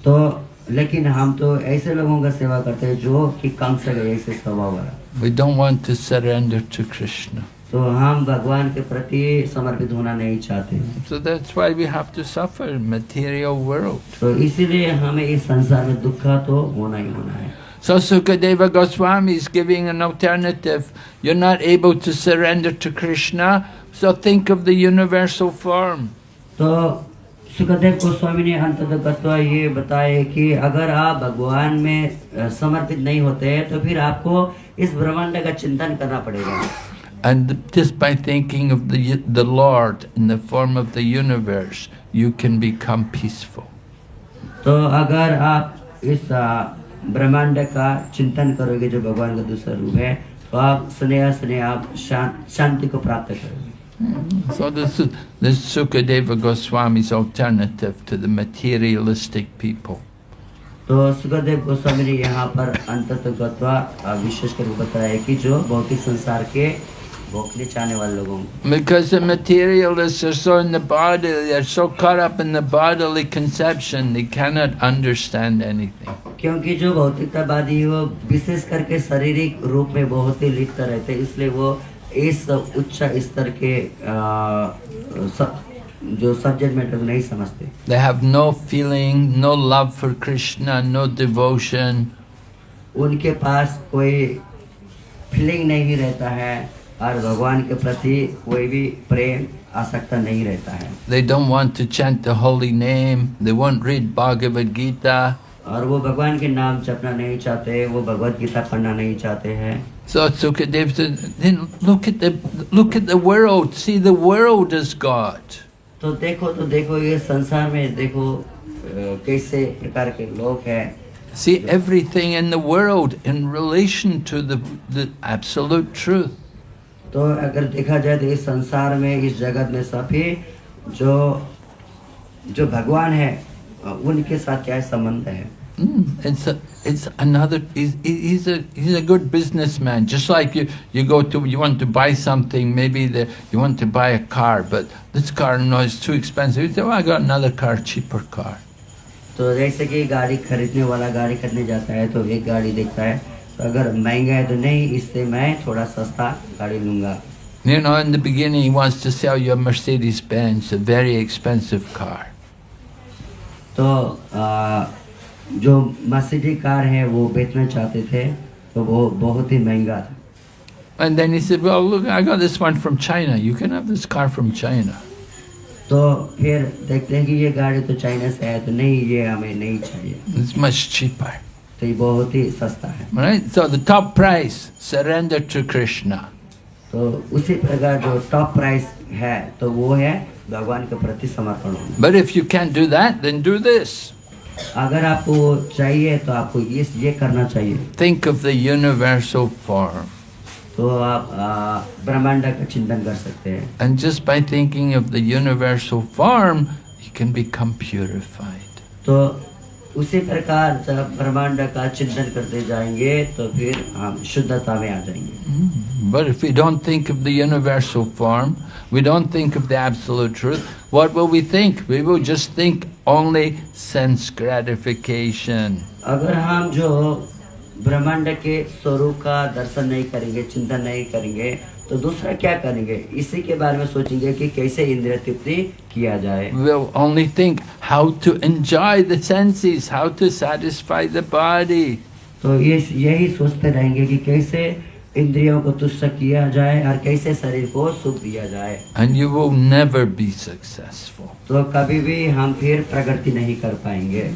तो लेकिन हम तो ऐसे लोगों का सेवा करते हैं जो कि कंस के ऐसे स्वभाव वाला। We don't want to surrender to Krishna. तो हम भगवान के प्रति समर्पित होना नहीं चाहते। So that's why we have to suffer in material world. तो इसीलिए हमें इस संसार में दुख तो होना ही होना है। So Sukadeva Goswami is giving an alternative. You're not able to surrender to Krishna, so think of the universal form. तो सुखदेव गोस्वामी ने अंततः ये बताया कि अगर आप भगवान में समर्पित नहीं होते तो फिर आपको इस ब्रह्मांड का चिंतन करना पड़ेगा। And just by thinking of the Lord in the form of the universe, you can become peaceful. तो अगर आप इस ब्रह्मांड का चिंतन करोगे जो भगवान का दूसरा रूप है, तो आप स्नेह आप शांति को प्राप्त करोगे। So this is Sukadeva Goswami's alternative to the materialistic people. तो सुखदेव गोस्वामी ने यहाँ पर अंततः विशेष कर बताया कि जो भौतिक संसार के भोगने चाहने वाले लोगों को, Because the materialists are so in the body, they're so caught up in the bodily conception, they cannot understand anything. क्योंकि जो भौतिकतावादी वो विशेष करके शारीरिक रूप में बहुत ही लिप्त रहते हैं, इसलिए वो इस उच्च स्तर के जो सब्जेक्ट मैटर नहीं समझते। They have no feeling, no love for Krishna, no devotion. उनके पास कोई फीलिंग नहीं रहता है और भगवान के प्रति कोई भी प्रेम आसक्ता नहीं रहता है। They don't want to chant the holy name. They won't read Bhagavad Gita. और वो भगवान के नाम जपना नहीं चाहते, वो भगवत गीता पढ़ना नहीं चाहते हैं। So Sukadeva said, then look at the world. See, the world is God. तो देखो ये संसार में देखो कैसे प्रकार के लोग हैं। See everything in the world in relation to the absolute truth. तो अगर देखा जाए तो इस संसार में, इस जगत में सभी जो भगवान है उनके साथ क्या संबंध है? It's another. He's a good businessman. Just like you want to buy something. Maybe you want to buy a car, but this car is too expensive. You say, "Well, I got another car, cheaper car." तो जैसे कि गाड़ी खरीदने वाला गाड़ी खरीदने जाता है तो एक गाड़ी देखता है, तो अगर महंगा है तो नहीं, इससे मैं थोड़ा सस्ता गाड़ी लूँगा। You know, in the beginning he wants to sell you a Mercedes-Benz, a very expensive car. तो जो मर्सिडीज कार है वो बेचना चाहते थे, तो वो बहुत ही महंगा था। And then he said, well, look, I got this one from China. You can have this car from China. तो फिर देखते हैं कि ये गाड़ी तो चाइना से है, तो नहीं, ये हमें नहीं चाहिए, It's much cheaper. तो ये बहुत ही सस्ता है। Right? So the top price, surrender to Krishna. तो उसी प्रकार जो टॉप प्राइस है तो वो है भगवान के प्रति समर्पण होना। But if you can't do that, then do this. अगर आपको चाहिए तो आपको ये करना चाहिए। Think of the universal form. तो आप ब्रह्मांड का चिंतन कर सकते हैं। And just by thinking of the universal form, you can become purified. तो उसी प्रकार जब ब्रह्मांड का चिंतन करते जाएंगे तो फिर हम शुद्धता में आ जाएंगे। But if we don't think of the universal form, we don't think of the absolute truth, what will we think? We will just think only sense gratification. अगर हम जो ब्रह्मांड के स्वरूप का दर्शन नहीं करेंगे, चिंतन नहीं करेंगे, तो दूसरा क्या करेंगे? इसी के बारे में सोचेंगे कि कैसे इंद्रिय तृप्ति किया जाए। We'll only think how to enjoy the senses, how to satisfy the body. तो ये यही सोचते रहेंगे कि कैसे इंद्रियों को तुष्ट किया जाए और कैसे शरीर को सुख दिया जाए। And you will never be successful. तो कभी भी हम फिर प्रगति नहीं कर पाएंगे।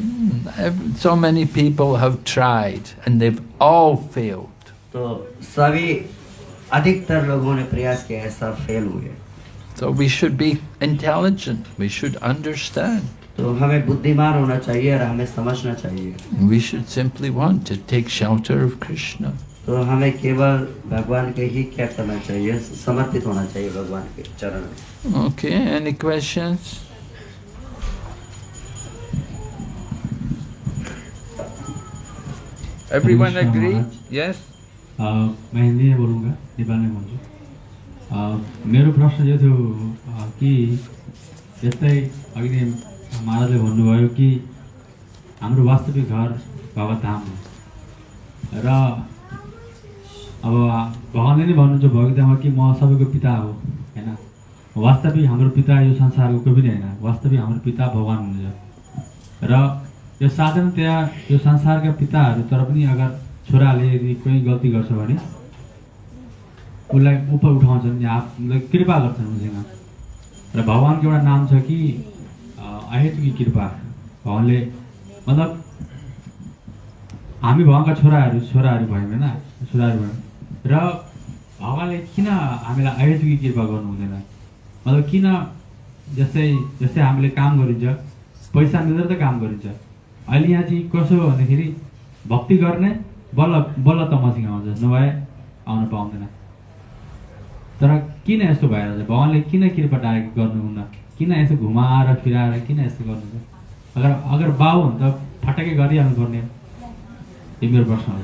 So many people have tried and they've all failed. तो सभी अधिकतर लोगों ने प्रयास किया है, सब फेल हुए। So we should be intelligent, we should understand. तो हमें बुद्धिमान होना चाहिए और हमें समझना चाहिए। We should simply want to take shelter of Krishna. तो हमें केवल भगवान के ही क्या करना चाहिए, समर्पित होना चाहिए भगवान के चरण में। Okay, any questions? Everyone Krishna agree? Maharaj. Yes? मैं हिंदी में बोलूँगा, नेपाली में भन्छु। मेरो प्रश्न यो थियो कि जस्तै अघि नै महाराजले भन्नुभयो कि हाम्रो वास्तविक घर भगवतधाम हो र अब भगवानले नै भन्नुहुन्छ भगवतधाममा कि म सबैको पिता हो हैन। वास्तविक हाम्रो पिता यो संसारको कोही पनि हैन, वास्तविक हाम्रो पिता भगवान हुनुहुन्छ। र यो साधारणतया यो संसारका पिताहरू तर पनि अगर छोराले यदि कोही गल्ती गर्छ भने उसलाई ऊपर उठाउँछन् या आफूलाई कृपा गर्छन् उसँग। र भगवानको एउटा नाम छ कि अहेतुकी कृपा। भगवानले मतलब हामी भगवानका छोराहरू भयौँ होइन, छोराहरू भयौँ र भगवानले किन हामीलाई अहेतुकी कृपा गर्नु हुँदैन? मतलब किन जस्तै हामीले काम गरिन्छ, पैसा मिलेर त काम गरिन्छ। अहिले यहाँ चाहिँ कसो हो भन्दाखेरि भक्ति गर्ने बल्ल बल्ल तमसिङ आउँछ, नभए आउन पाउँदैन। तर किन यस्तो भइरहेछ? भगवानले किन कृपा गर्नुहुन्न? किन यसो घुमाएर फिराएर किन यस्तो गर्नुहुन्छ? अगर बाउ हो भने त फटक्कै गरिहाल्नु पर्ने। यो मेरो प्रश्न हो।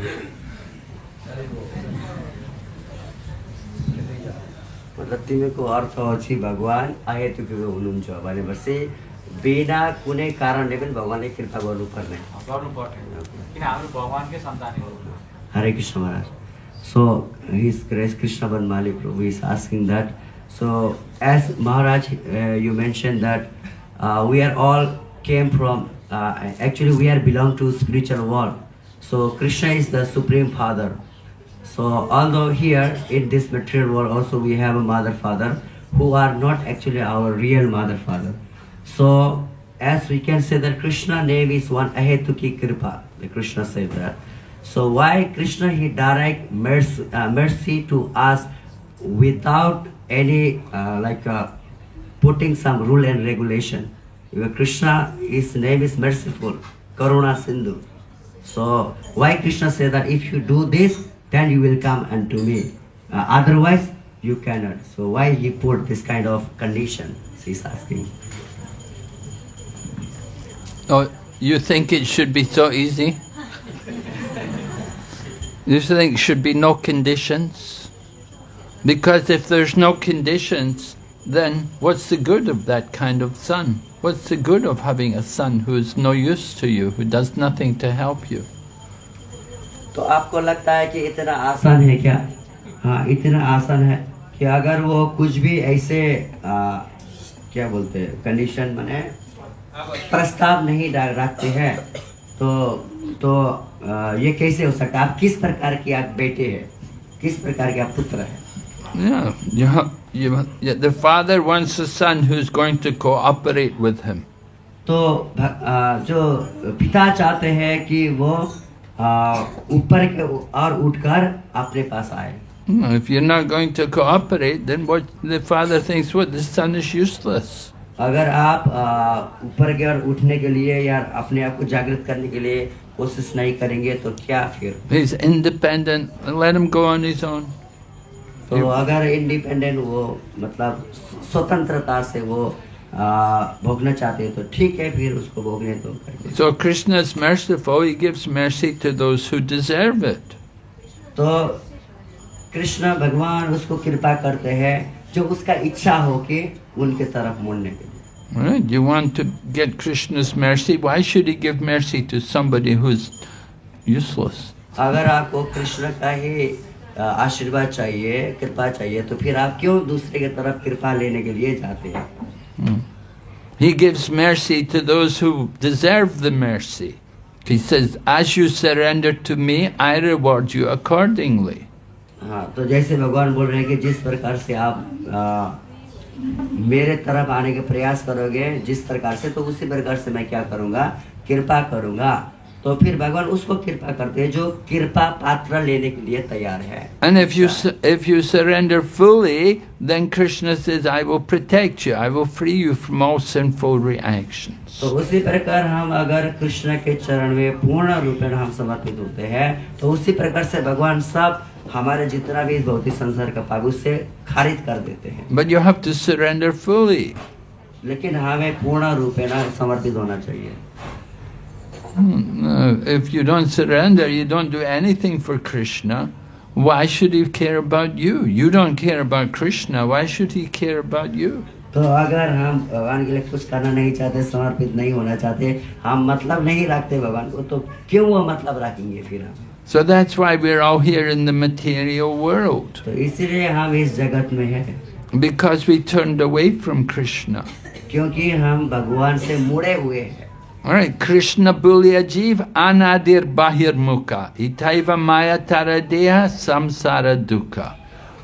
मतलब तिमीको अर्थ हो कि भगवान अहेतुकी हुनुहुन्छ भनेपछि बिना कुनै कारणले पनि भगवानले कृपा गर्नुपर्ने। किन हाम्रो भगवानकै सन्तान हो। Hare Krishna Maharaj. So His Grace Krishna Banmali Prabhu is asking that. So as Maharaj, you mentioned that we are all came from. Actually, we are belong to spiritual world. So Krishna is the Supreme Father. So although here in this material world also we have a mother father who are not actually our real mother father. So as we can say that Krishna name is one Ahetuki Kripa. The Krishna said that. So why Krishna he direct mercy to us without any putting some rule and regulation. Krishna, his name is merciful, Karuna Sindhu. So why Krishna say that if you do this, then you will come unto me. Otherwise, you cannot. So why he put this kind of condition? She's asking. Oh, you think it should be so easy? You think should be no conditions? Because if there's no conditions, then what's the good of that kind of son? What's the good of having a son who is no use to you, who does nothing to help you? तो आपको लगता है कि इतना आसान है क्या? हाँ, इतना आसान है कि अगर वो कुछ भी ऐसे क्या बोलते हैं कंडीशन माने प्रस्ताव नहीं रखते हैं तो ये कैसे हो सकता है? आप किस प्रकार के आप बेटे हैं, किस प्रकार के आप पुत्र हैं? Yeah, the father wants a son who's going to cooperate with him. तो जो पिता चाहते हैं कि वो ऊपर के और उठकर अपने पास आए. If you're not going to cooperate, then what the father thinks, what, this son is useless. अगर आप ऊपर की ओर उठने के लिए या अपने आप को जागृत करने के लिए कोशिश नहीं करेंगे तो क्या फिर? He's independent, let him go on his own. तो अगर इंडिपेंडेंट वो मतलब स्वतंत्रता से वो भोगना चाहते हैं तो ठीक है, फिर उसको भोगने दो करके. So Krishna is merciful, he gives mercy to those who deserve it. तो कृष्ण भगवान उसको कृपा करते हैं जो उसका इच्छा हो कि उनके तरफ मुड़ने के लिए. Right? You want to get Krishna's mercy, why should he give mercy to somebody who's useless? अगर आपको कृष्ण का ही आशीर्वाद चाहिए, कृपा चाहिए, तो फिर आप क्यों दूसरे की तरफ कृपा लेने के लिए जाते हैं? He gives mercy to those who deserve the mercy. He says, as you surrender to me, I reward you accordingly. हाँ, तो जैसे भगवान बोल रहे हैं कि जिस प्रकार से आप मेरे तरफ आने के प्रयास करोगे जिस प्रकार से, तो उसी प्रकार से मैं क्या करूँगा? कृपा करूँगा. तो फिर भगवान उसको कृपा करते हैं जो कृपा पात्र लेने के लिए तैयार है. And if you surrender fully, then Krishna says, I will protect you, I will free you from all sinful reactions. तो उसी प्रकार हम अगर कृष्ण के चरण में पूर्ण रूप में हम समर्पित होते हैं तो उसी प्रकार से भगवान सब हमारे जितना भी भौतिक संसार का पाप उससे खारिज कर देते हैं. But you have to surrender fully. लेकिन हमें पूर्ण रूप में समर्पित होना चाहिए. If you don't surrender, you don't do anything for Krishna, why should he care about you? You don't care about Krishna, why should he care about you? तो अगर हम भगवान के लिए कुछ करना नहीं चाहते, समर्पित नहीं होना चाहते, हम मतलब नहीं रखते भगवान को, तो क्यों वो मतलब रखेंगे फिर हम? So that's why we're all here in the material world. तो इसीलिए हम इस जगत में हैं. Because we turned away from Krishna. क्योंकि हम भगवान से मुड़े हुए हैं. Alright, Krishna Bulya Jeev Anadir Bahir Mukha Itaiva Maya Taradeha Samsara Dukkha.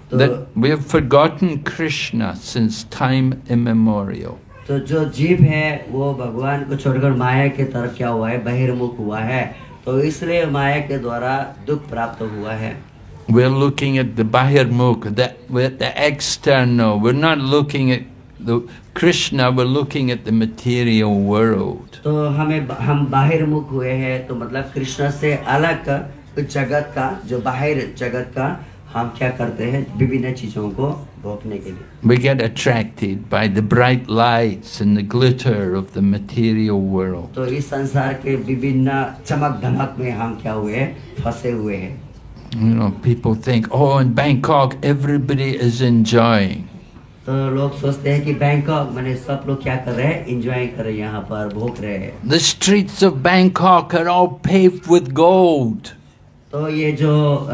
That we have forgotten Krishna since time immemorial. तो जो जीव है वो भगवान को छोड़कर माया के तरफ क्या हुआ है? बहिर्मुख हुआ है. तो इसलिए माया के द्वारा दुख प्राप्त हुआ है. We're looking at the Bahirmukh, the external. We're not looking at the Krishna, we're looking at the material world. तो हम बाहिर्मुख हुए हैं, तो मतलब कृष्ण से अलग जगत का, जो बाहर जगत का हम क्या करते हैं? विभिन्न चीजों को भोगने के लिए. We get attracted by the bright lights and the glitter of the material world. तो इस संसार के विभिन्न चमक धमक में हम क्या हुए? फंसे हुए हैं. You know, people think, oh, in Bangkok everybody is enjoying. तो लोग सोचते हैं कि बैंकॉक माने सब लोग क्या कर रहे हैं? एंजॉय कर रहे हैं, यहाँ पर भोग रहे हैं. The streets of Bangkok are all paved with gold. तो ये जो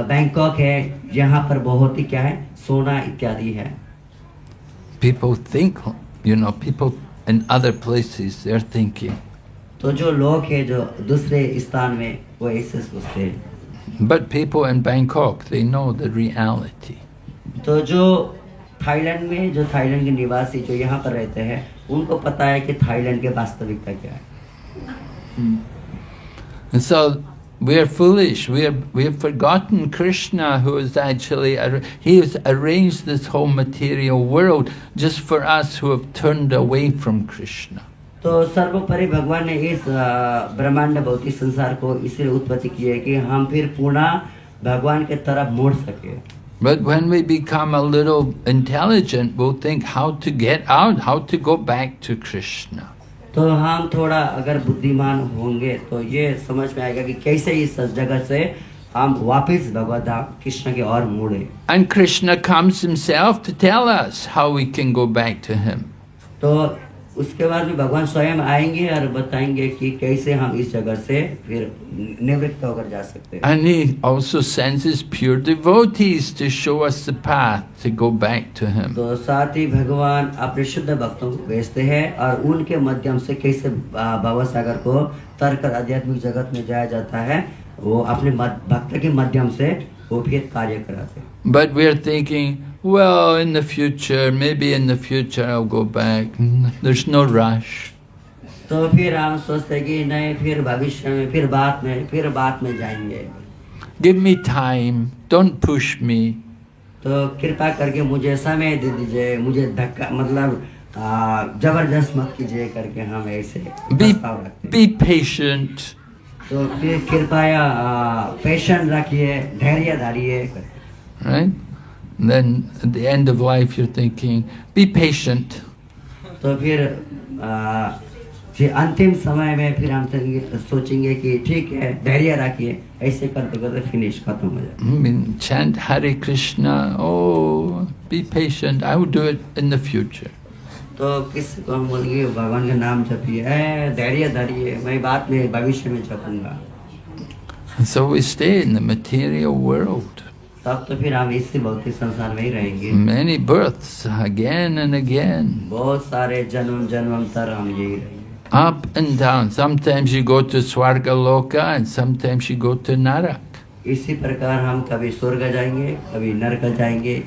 बैंकॉक है यहाँ पर बहुत ही क्या है? सोना इत्यादि है. People think, you know, people in other places they're thinking. तो जो लोग हैं जो दूसरे स्थान में वो ऐसे सोचते हैं. But people in Bangkok, they know the reality. तो जो थाईलैंड में जो थाईलैंड के निवासी जो यहाँ पर रहते हैं उनको पता है कि थाईलैंड की वास्तविकता क्या है. And so we are foolish. We have forgotten Krishna, who is actually he has arranged this whole material world just for us who have turned away from Krishna. तो सर्वोपरि भगवान ने इस ब्रह्मांड भौतिक संसार को इसलिए उत्पत्ति की है कि हम फिर पुनः भगवान के तरफ मुड़ सके. But when we become a little intelligent, we'll think how to get out, how to go back to Krishna. तो हम थोड़ा अगर बुद्धिमान होंगे तो ये समझ में आएगा कि कैसे इस जगत से हम वापस भगवत धाम कृष्ण की ओर मुड़े. And Krishna comes himself to tell us how we can go back to him. तो उसके बाद भी भगवान स्वयं आएंगे और बताएंगे कि कैसे हम इस जगह से फिर निवृत्त होकर जा सकते हैं। And he also sends his pure devotees to show us the path to go back to him. तो साथ ही भगवान अपने शुद्ध भक्तों को भेजते हैं और उनके माध्यम से कैसे भव सागर को तर कर आध्यात्मिक जगत में जाया जाता है, वो अपने भक्त के माध्यम से वो फिर कार्य कराते हैं। But we're thinking, well, in the future, maybe in the future I'll go back. There's no rush. तो फिर हम सोचते हैं कि नहीं, फिर भविष्य में, फिर बाद में जाएंगे। Give me time. Don't push me. तो कृपा करके मुझे समय दे दीजिए, मुझे धक्का मतलब जबरदस्त मत कीजिए करके हम ऐसे प्रस्ताव रखते हैं। Be patient. तो फिर कृपया पेशेंट रखिए, धैर्य धारिए। Right? And then at the end of life you're thinking, be patient. तो फिर अंतिम समय में फिर हम सोचेंगे कि ठीक है, धैर्य रखिए, ऐसे करते करते फिनिश खत्म हो जाए। I mean, chant Hare Krishna. Oh, be patient. I will do it in the future. तो किसी को हम बोलेंगे भगवान का नाम जपिए, धैर्य धरिए, मैं बाद में भविष्य में जपूंगा। And so we stay in the material world. तब तो फिर हम इसी भौतिक संसार में ही रहेंगे। Many births, again and again. बहुत सारे जन्म जन्मांतर हम यही रहेंगे। Up and down. Sometimes you go to Swarga Loka and sometimes you go to Narak. इसी प्रकार हम कभी स्वर्ग जाएंगे, कभी नरक जाएंगे।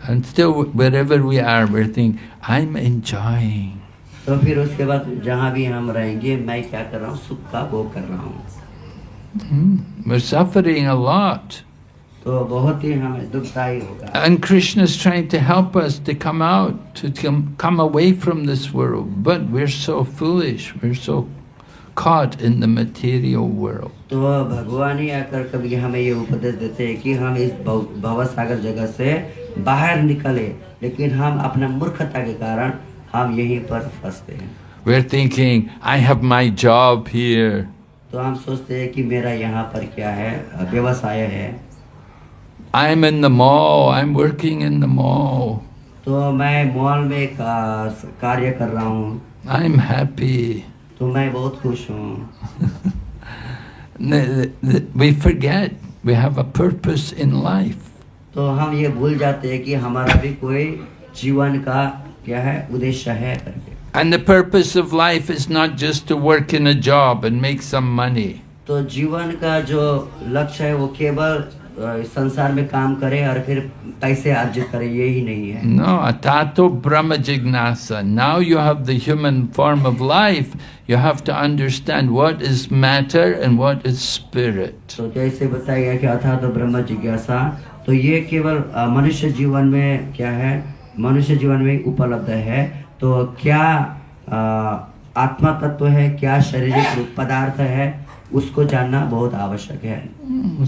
And still, wherever we are, we're thinking, I'm enjoying. तो फिर उसके बाद जहाँ भी हम रहेंगे, मैं क्या कर रहा हूँ, सुख का भोग कर रहा हूँ। We're suffering a lot. तो बहुत ही हमें दुखदायी होगा। And Krishna is trying to help us to come out, to come away from this world. But we're so foolish. We're so caught in the material world. तो भगवान ही आकर कभी हमें ये उपदेश देते हैं कि हम इस भव सागर जगत से बाहर निकले, लेकिन हम अपना मूर्खता के कारण हम यहीं पर फंसते हैं। We're thinking, I have my job here. तो हम सोचते हैं कि मेरा यहाँ पर क्या है, व्यवसाय है। I'm in the mall. I'm working in the mall. तो मैं मॉल में कार्य कर रहा हूँ। I'm happy. तो मैं बहुत खुश हूँ। We forget we have a purpose in life. तो हम ये भूल जाते हैं कि हमारा भी कोई जीवन का क्या है, उद्देश्य है करके। And the purpose of life is not just to work in a job and make some money. तो जीवन का जो लक्ष्य है वो केवल संसार में काम करे और फिर पैसे अर्जित करे, यही नहीं है। No, atato brahma jignasa. Now you have the human form of life. You have to understand what is matter and what is spirit. तो जैसे बताया गया कि अथा तो ब्रह्म जिज्ञासा, तो ये केवल मनुष्य जीवन में क्या है, मनुष्य जीवन में उपलब्ध है। तो क्या आत्मा तत्व है, क्या शारीरिक पदार्थ है, उसको जानना बहुत आवश्यक है।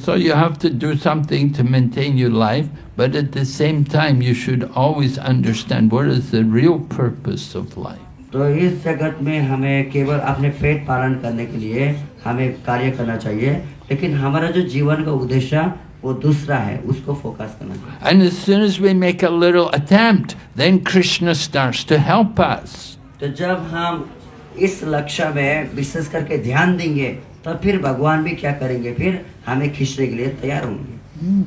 So you have to do something to maintain your life, but at the same time you should always understand what is the real purpose of life. तो इस जगत में हमें केवल अपने पेट पालन करने के लिए हमें कार्य करना चाहिए, लेकिन हमारा जो जीवन का उद्देश्य वो दूसरा है, उसको फोकस करना चाहिए। And as soon as we make a little attempt, then Krishna starts to help us. तो जब हम इस लक्ष्य में विशेष करके ध्यान देंगे, तो फिर भगवान भी क्या करेंगे, फिर हमें खींचने के लिए तैयार होंगे।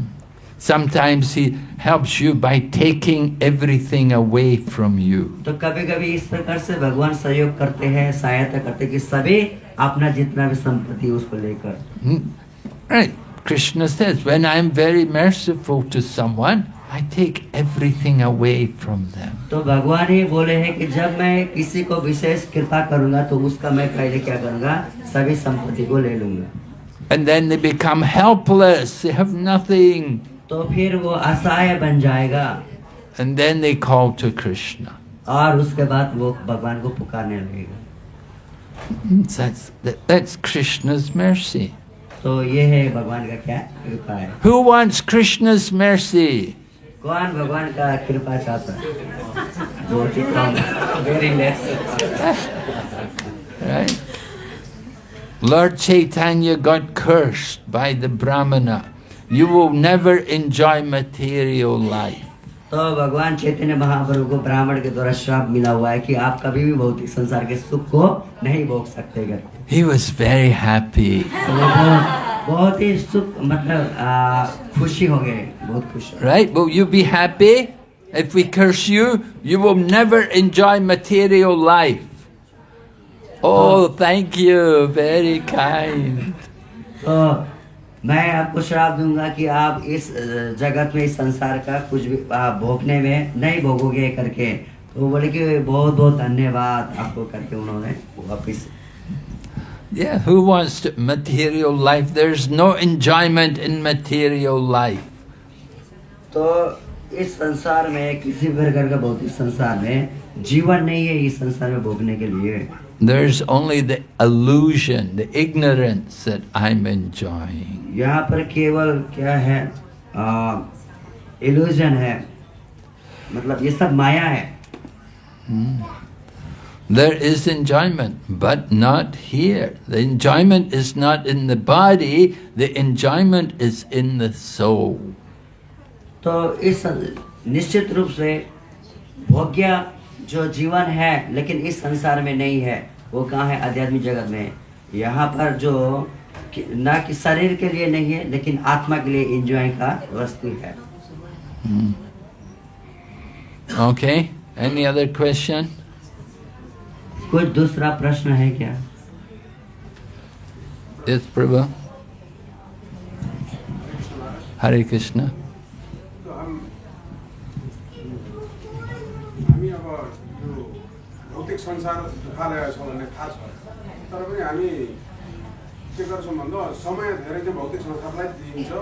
Sometimes he helps you by taking everything away from you. तो कभी-कभी इस प्रकार से भगवान सहयोग करते हैं, सहायता करते हैं कि सभी अपना जितना भी संपत्ति उसको लेकर। Right. Krishna says, when I am very merciful to someone, I take everything away from them. तो भगवान ही बोले हैं कि जब मैं किसी को विशेष कृपा करूंगा, तो उसका मैं पहले क्या करूंगा, सभी संपत्ति को ले लूंगा। And then they become helpless. They have nothing. तो फिर वो असहाय बन जाएगा। And then they call to Krishna. और उसके बाद वो भगवान को पुकारने लगेगा। That's Krishna's mercy. तो ये है भगवान का क्या कृपा है। Who wants Krishna's mercy? कौन भगवान का कृपा चाहता है? बहुत ही कम, very less। Right? Lord Chaitanya got cursed by the Brahmana. You will never enjoy material life. तो भगवान चैतन्य महाप्रभु को ब्राह्मण के द्वारा श्राप मिला हुआ है कि आप कभी भी भौतिक संसार के सुख को नहीं भोग सकते करके। He was very happy. तो वो बहुत ही सुख मतलब खुशी हो गए, बहुत खुश। Right? Will you be happy? If we curse you, you will never enjoy material life. Oh, thank you. Very kind. तो मैं आपको श्राप दूंगा कि आप इस जगत में, इस संसार का कुछ भी भोगने में नहीं भोगोगे करके। तो बोले कि बहुत बहुत धन्यवाद आपको करके उन्होंने वापिस। Yeah, who wants material life? There's no enjoyment in material life. तो इस संसार में, किसी भी प्रकार का भौतिक संसार में जीवन नहीं है इस संसार में भोगने के लिए। There's only the illusion, the ignorance that I'm enjoying. यहाँ पर केवल क्या है, इल्यूजन है, मतलब ये सब माया है। There is enjoyment, but not here. The enjoyment is not in the body, the enjoyment is in the soul. तो इस निश्चित रूप से भोग्य जो जीवन है लेकिन इस संसार में नहीं है, वो कहाँ है? आध्यात्मिक जगत में। यहाँ पर जो ना कि शरीर के लिए नहीं है लेकिन आत्मा के लिए एंजॉय का वस्तु है। Okay, any other question? कोई दूसरा प्रश्न है क्या? Yes, Prabhu. Hare Krishna. हामी अब यो भौतिक संसार दुखालय छ भन्ने थाहा छ, तर पनि हामी के गर्छौँ भन्दा समय धेरै चाहिँ भौतिक संसारलाई दिइन्छ।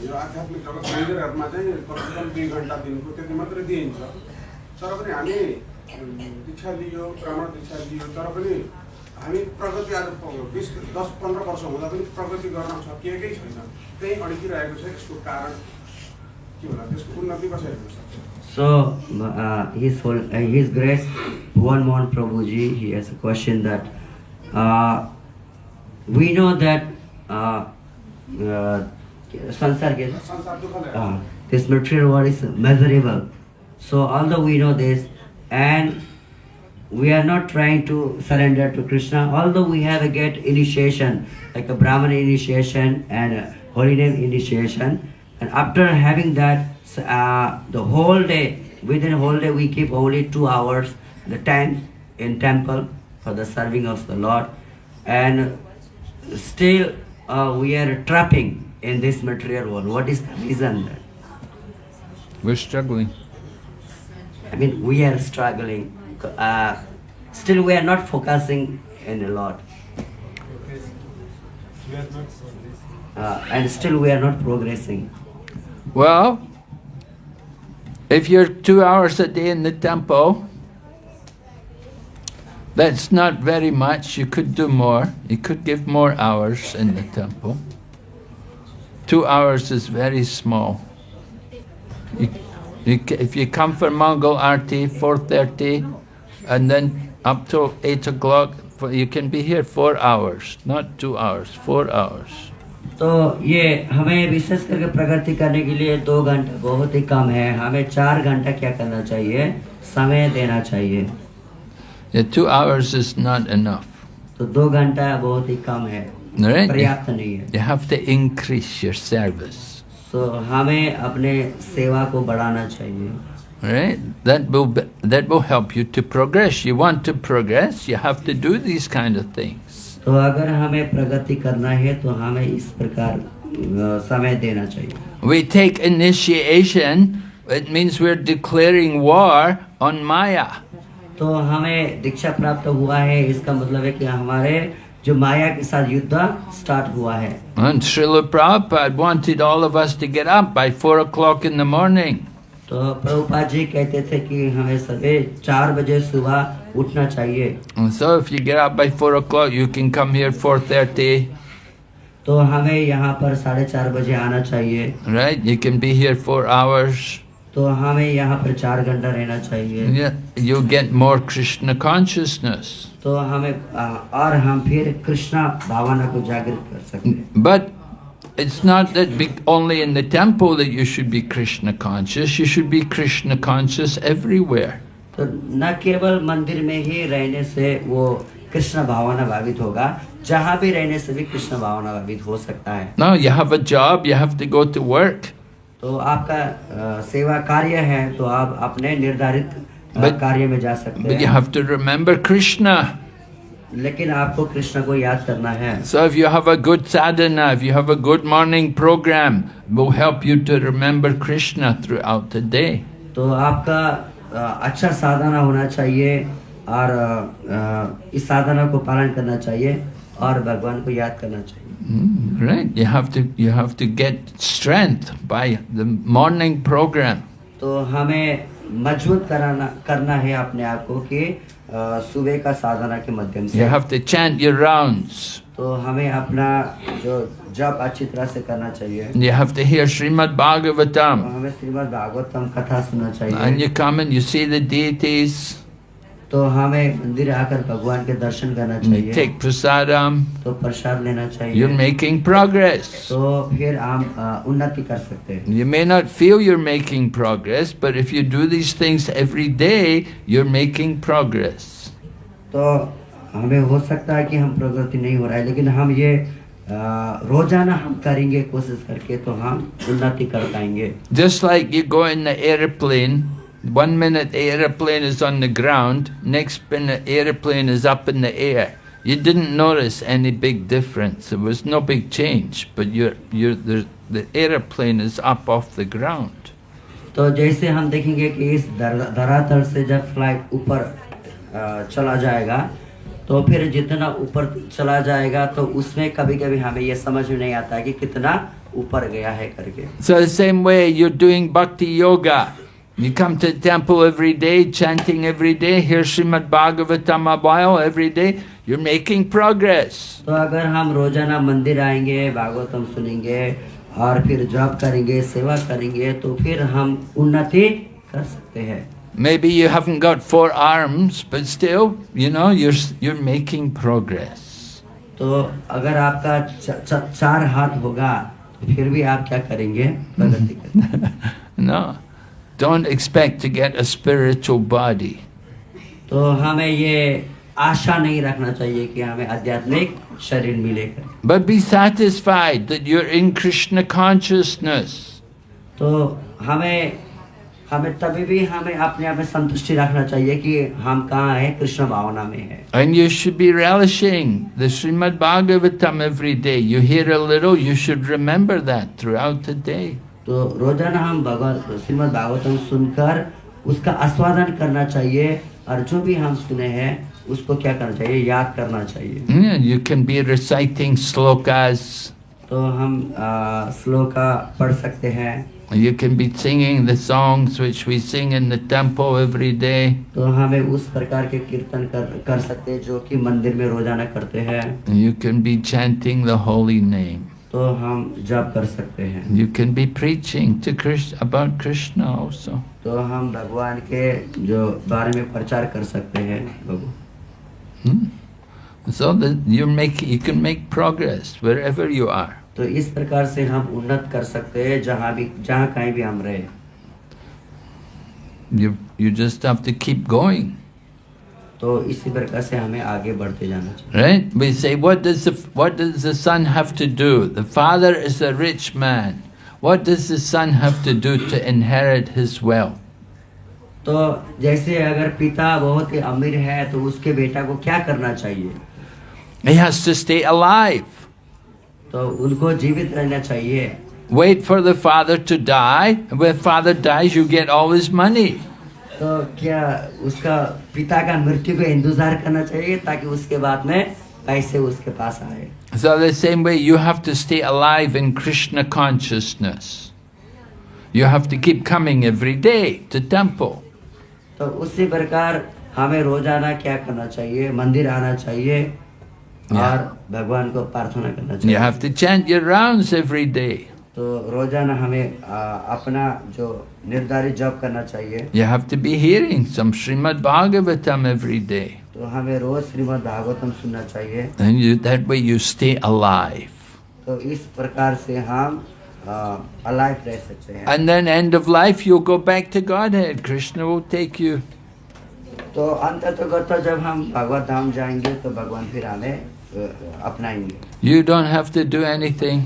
यो आध्यात्मिक जगत मन्दिरहरूमा चाहिँ कमसेकम 2 घण्टा दिनको त्यति मात्रै दिइन्छ। तर पनि हामी दीक्षा लियो, ब्राह्मण दीक्षा लियो, तर पनि हामी प्रगति आज 10-15 वर्ष हुँदा पनि प्रगति गर्न सकिएकै छैन। त्यही अड्किरहेको छ। यसको कारण के होला? त्यसको उन्नति कसरी हुन सक्छ? So, His Grace Bhuvan Mohan Prabhuji, he has a question that we know that this material world is measurable. So, although we know this, and we are not trying to surrender to Krishna, although we have a get initiation, like a Brahmana initiation and a holy name initiation, and after having that, the whole day, within a whole day, we keep only 2 hours the time in temple for the serving of the Lord, and still we are trapping in this material world. What is the reason? We're struggling. I mean, we are struggling. Still, we are not focusing in the Lord, and still we are not progressing. Well, if you're 2 hours a day in the temple, that's not very much. You could do more. You could give more hours in the temple. 2 hours is very small. If you come for Mangal Arti, 4:30, and then up to 8 o'clock, you can be here 4 hours, not 2 hours, 4 hours. तो ये हमें विशेष करके प्रगति करने के लिए 2 घंटा बहुत ही कम है। हमें 4 घंटा क्या करना चाहिए? समय देना चाहिए। Yeah, 2 hours is not enough. तो 2 घंटा बहुत ही कम है, Right? पर्याप्त नहीं है। You have to increase your service. तो हमें अपने सेवा को बढ़ाना चाहिए। Right? That will help you to progress. You want to progress, you have to do these kind of things. तो अगर हमें प्रगति करना है तो हमें इस प्रकार समय देना चाहिए। We take initiation, it means we're declaring war on Maya. तो हमें दीक्षा प्राप्त हुआ है, इसका मतलब है कि हमारे जो माया के साथ युद्ध स्टार्ट हुआ है। And Srila Prabhupada wanted all of us to get up by 4 o'clock in the morning. तो प्रभुपाद जी कहते थे कि हमें सवेरे 4 बजे सुबह उठना चाहिए। And so if you get up by 4 o'clock, you can come here 4:30. तो हमें यहाँ पर 4:30 बजे आना चाहिए। Right? You can be here 4 hours. तो हमें यहाँ पर 4 घंटा रहना चाहिए। Yeah, you get more Krishna consciousness. तो हमें और हम फिर कृष्णा भावना को जागृत कर सकते हैं। But it's not that only in the temple that you should be Krishna conscious. You should be Krishna conscious everywhere. तो न केवल मंदिर में ही रहने से वो कृष्ण भावना भावित होगा, जहाँ भी रहने से भी कृष्ण भावना भावित हो सकता है। No, you have a job, you have to go to work. तो आपका सेवा कार्य है, तो आप अपने निर्धारित कार्य में जा सकते But you हैं, have to remember Krishna. लेकिन आपको कृष्ण को याद करना है। So if you have a good sadhana, if you have a good morning program, it will help you to remember Krishna throughout the day. तो आपका अच्छा साधना होना चाहिए और इस साधना को पालन करना चाहिए और भगवान को याद करना चाहिए। Right, you have to get strength by the morning program. तो हमें मजबूत करना है अपने आप को कि सुबह का साधना के माध्यम से। You have to chant your rounds. तो हमें अपना जो जप अच्छी तरह से करना चाहिए। You have to hear Srimad Bhagavatam. हमें श्रीमद् भागवतम कथा सुनना चाहिए। And you come and you see the deities. तो हमें मंदिर आकर भगवान के दर्शन करना And you चाहिए। take prasadam. तो प्रसाद लेना चाहिए। You're making progress. तो फिर हम उन्नति कर सकते हैं। You may not feel you're making progress, but if you do these things every day, you're making progress. तो हमें हो सकता है कि हम प्रगति नहीं हो रहा है, लेकिन हम ये रोजाना हम करेंगे कोशिश करके तो हम उन्नति कर पाएंगे। Just like you go in the airplane, 1 minute the airplane is on the ground, next minute the airplane is up in the air. You didn't notice any big difference. There was no big change, but the airplane is up off the ground. तो जैसे हम देखेंगे कि इस धरातल से जब flight ऊपर चला जाएगा, तो फिर जितना ऊपर चला जाएगा तो उसमें कभी-कभी हमें ये समझ में नहीं आता है कि कितना ऊपर गया है करके। So the same way you're doing bhakti yoga. You come to the temple every day, chanting every day, hear Srimad Bhagavatam a while every day, you're making progress. तो अगर हम रोजाना मंदिर आएंगे, भागवतम सुनेंगे और फिर जप करेंगे, सेवा करेंगे, तो फिर हम उन्नति कर सकते हैं। Maybe you haven't got 4 arms, but still, you're making progress. तो अगर आपका 4 हाथ होगा, तो फिर भी आप क्या करेंगे? प्रगति करेंगे। No, don't expect to get a spiritual body. तो हमें ये आशा नहीं रखना चाहिए कि हमें आध्यात्मिक शरीर मिलेगा। But be satisfied that you're in Krishna consciousness. तो हमें तभी भी हमें अपने आप में संतुष्टि रखना चाहिए कि हम कहाँ हैं, कृष्ण भावना में है। And you should be relishing the Srimad Bhagavatam every day. You hear a little, you should remember that throughout the day. तो रोजाना हम श्रीमद् भागवतम सुनकर उसका आस्वादन करना चाहिए और जो भी हम सुने हैं उसको क्या करना चाहिए? याद करना चाहिए। Yeah, you can be reciting slokas. तो हम श्लोका पढ़ सकते हैं। You can be singing the songs which we sing in the temple every day. तो हमें उस प्रकार के कीर्तन कर सकते हैं जो कि मंदिर में रोजाना करते हैं। You can be chanting the holy name. तो हम जप कर सकते हैं। You can be preaching to about Krishna also. तो हम भगवान के जो बारे में प्रचार कर सकते हैं। So that you can make progress wherever you are. तो इस प्रकार से हम उन्नत कर सकते हैं जहाँ कहीं भी हम रहे। You just have to keep going. तो इसी प्रकार से हमें आगे बढ़ते जाना चाहिए। Right? We say, what does the son have to do? The father is a rich man. What does the son have to do to inherit his wealth? तो जैसे अगर पिता बहुत ही अमीर है तो उसके बेटा को क्या करना चाहिए? He has to stay alive. तो उनको जीवित रहना चाहिए। Wait for the father to die. When father dies, you get all his money. तो क्या उसका पिता का मृत्यु को इंतजार करना चाहिए ताकि उसके बाद में पैसे उसके पास आए? So the same way you have to stay alive in Krishna consciousness. You have to keep coming every day to temple. तो उसी प्रकार हमें रोजाना क्या करना चाहिए? मंदिर आना चाहिए और भगवान को प्रार्थना करना चाहिए। You have to chant your rounds every day. तो रोजाना हमें अपना जो निर्धारित जप करना चाहिए। You have to be hearing some Srimad Bhagavatam every day. तो हमें रोज श्रीमद् भागवतम सुनना चाहिए। And that way you stay alive. तो तो इस प्रकार से हम अलाइव रह सकते हैं। And then end of life you'll go back to Godhead. Krishna will take you. तो अंततः जब हम भगवत धाम जाएंगे तो भगवान फिर हमें अपनाएंगे। You don't have to do anything.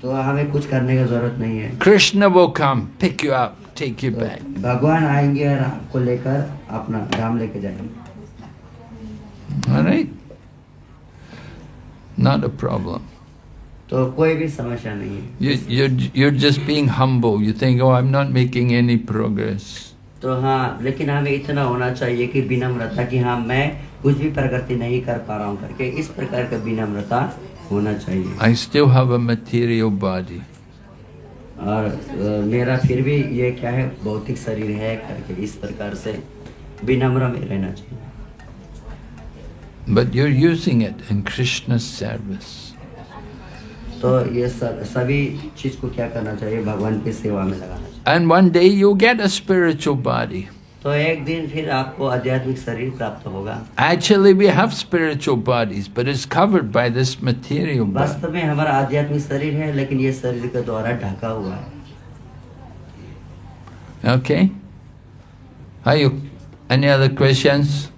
तो हमें कुछ करने की जरूरत नहीं है। Krishna will come, pick you up, take you back. भगवान आएंगे और आपको लेकर अपना धाम लेके जाएंगे। All right? Not a problem. तो कोई भी समस्या नहीं है। You're just being humble. You think, oh, I'm not making any progress. तो हाँ, लेकिन हमें इतना होना चाहिए कि विनम्रता कि हाँ मैं कुछ भी प्रगति नहीं कर पा रहा हूँ करके, इस प्रकार का विनम्रता होना चाहिए। I still have a material body. और मेरा फिर भी ये क्या है, भौतिक शरीर है करके, इस प्रकार से विनम्र में रहना चाहिए। But you're using it in Krishna's service. तो ये सभी चीज को क्या करना चाहिए, भगवान की सेवा में लगाना चाहिए। And one day you'll get a spiritual body. तो एक दिन फिर आपको आध्यात्मिक शरीर प्राप्त होगा। Actually, we have spiritual bodies, but it's covered by this material body. वास्तव में हमारा आध्यात्मिक शरीर है, लेकिन ये शरीर के द्वारा ढका हुआ है। Okay? Are you? Any other questions?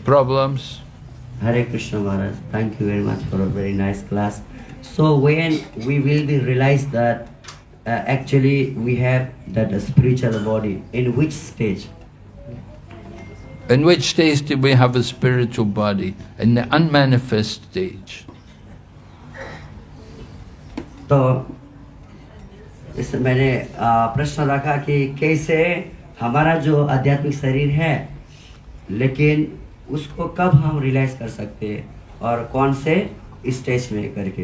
Problems? Hare Krishna Maharaj, thank you very much for a very nice class. So when we will be realize that actually we have that spiritual body, in which stage? In which stage do we have a spiritual body? In the unmanifest stage. तो इस मैंने प्रश्न रखा कि कैसे हमारा जो आध्यात्मिक शरीर है, लेकिन उसको कब हम रियलाइज कर सकते हैं और कौन से स्टेज में करके।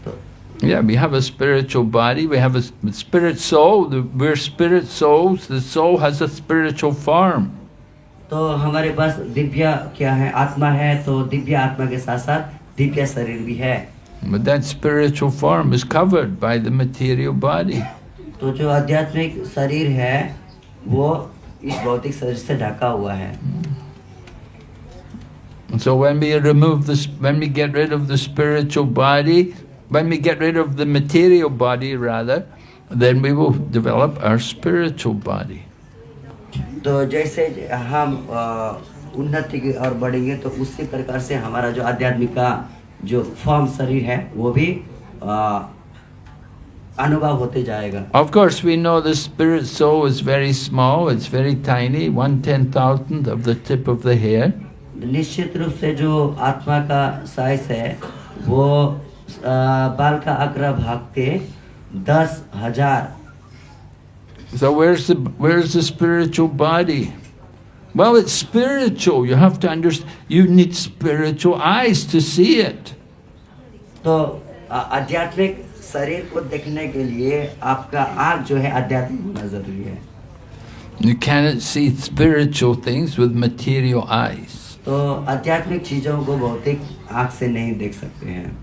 तो Yeah, we have a spiritual body, we have a spirit soul, we're spirit souls, the soul has a spiritual form. तो हमारे पास दिव्य क्या है, आत्मा है, तो दिव्य आत्मा के साथ साथ दिव्य शरीर भी है। But that spiritual form is covered by the material body. तो जो आध्यात्मिक शरीर है वो इस भौतिक शरीर से ढका हुआ है। So when we remove this, when we get rid of the spiritual body, when we get rid of the material body rather, then we will develop our spiritual body. तो जैसे हम उन्नति की ओर बढ़ेंगे तो उसी प्रकार से हमारा जो आध्यात्मिक का जो फॉर्म शरीर है वो भी अनुभव होते जाएगा। Of course, we know the spirit soul is very small, it's very tiny, 1/10,000th of the tip of the hair. निश्चित रूप से जो आत्मा का साइज है वो बाल का अग्र भाग के 10,000। So where's the spiritual body? Well, it's spiritual. You have to understand. You need spiritual eyes to see it. तो आध्यात्मिक शरीर को देखने के लिए आपका आँख जो है आध्यात्मिक होना जरूरी है। You cannot see spiritual things with material eyes. तो आध्यात्मिक चीजों को भौतिक आँख से नहीं देख सकते हैं।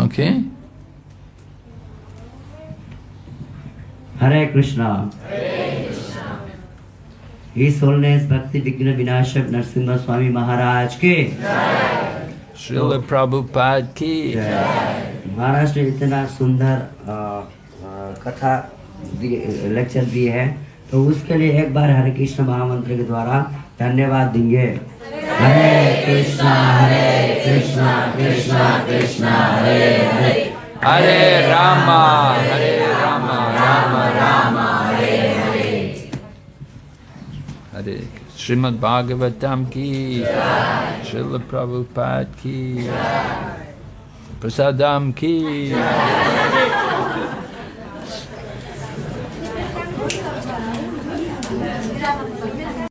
Okay? हरे कृष्णा। His Holiness भक्ति विघ्न विनाशक नरसिम्हा स्वामी महाराज के Srila Prabhupada ki. महाराज ने इतना सुंदर कथा लेक्चर दिए है, तो उसके लिए एक बार हरे कृष्ण महामंत्र के द्वारा धन्यवाद देंगे। हरे Krishna Krishna Krishna Hare Hare, Hare Rama, Rama Rama, Hare Hare. Hare. Srimad Bhagavatam ki. Srila Prabhupada ki. Prasadam ki.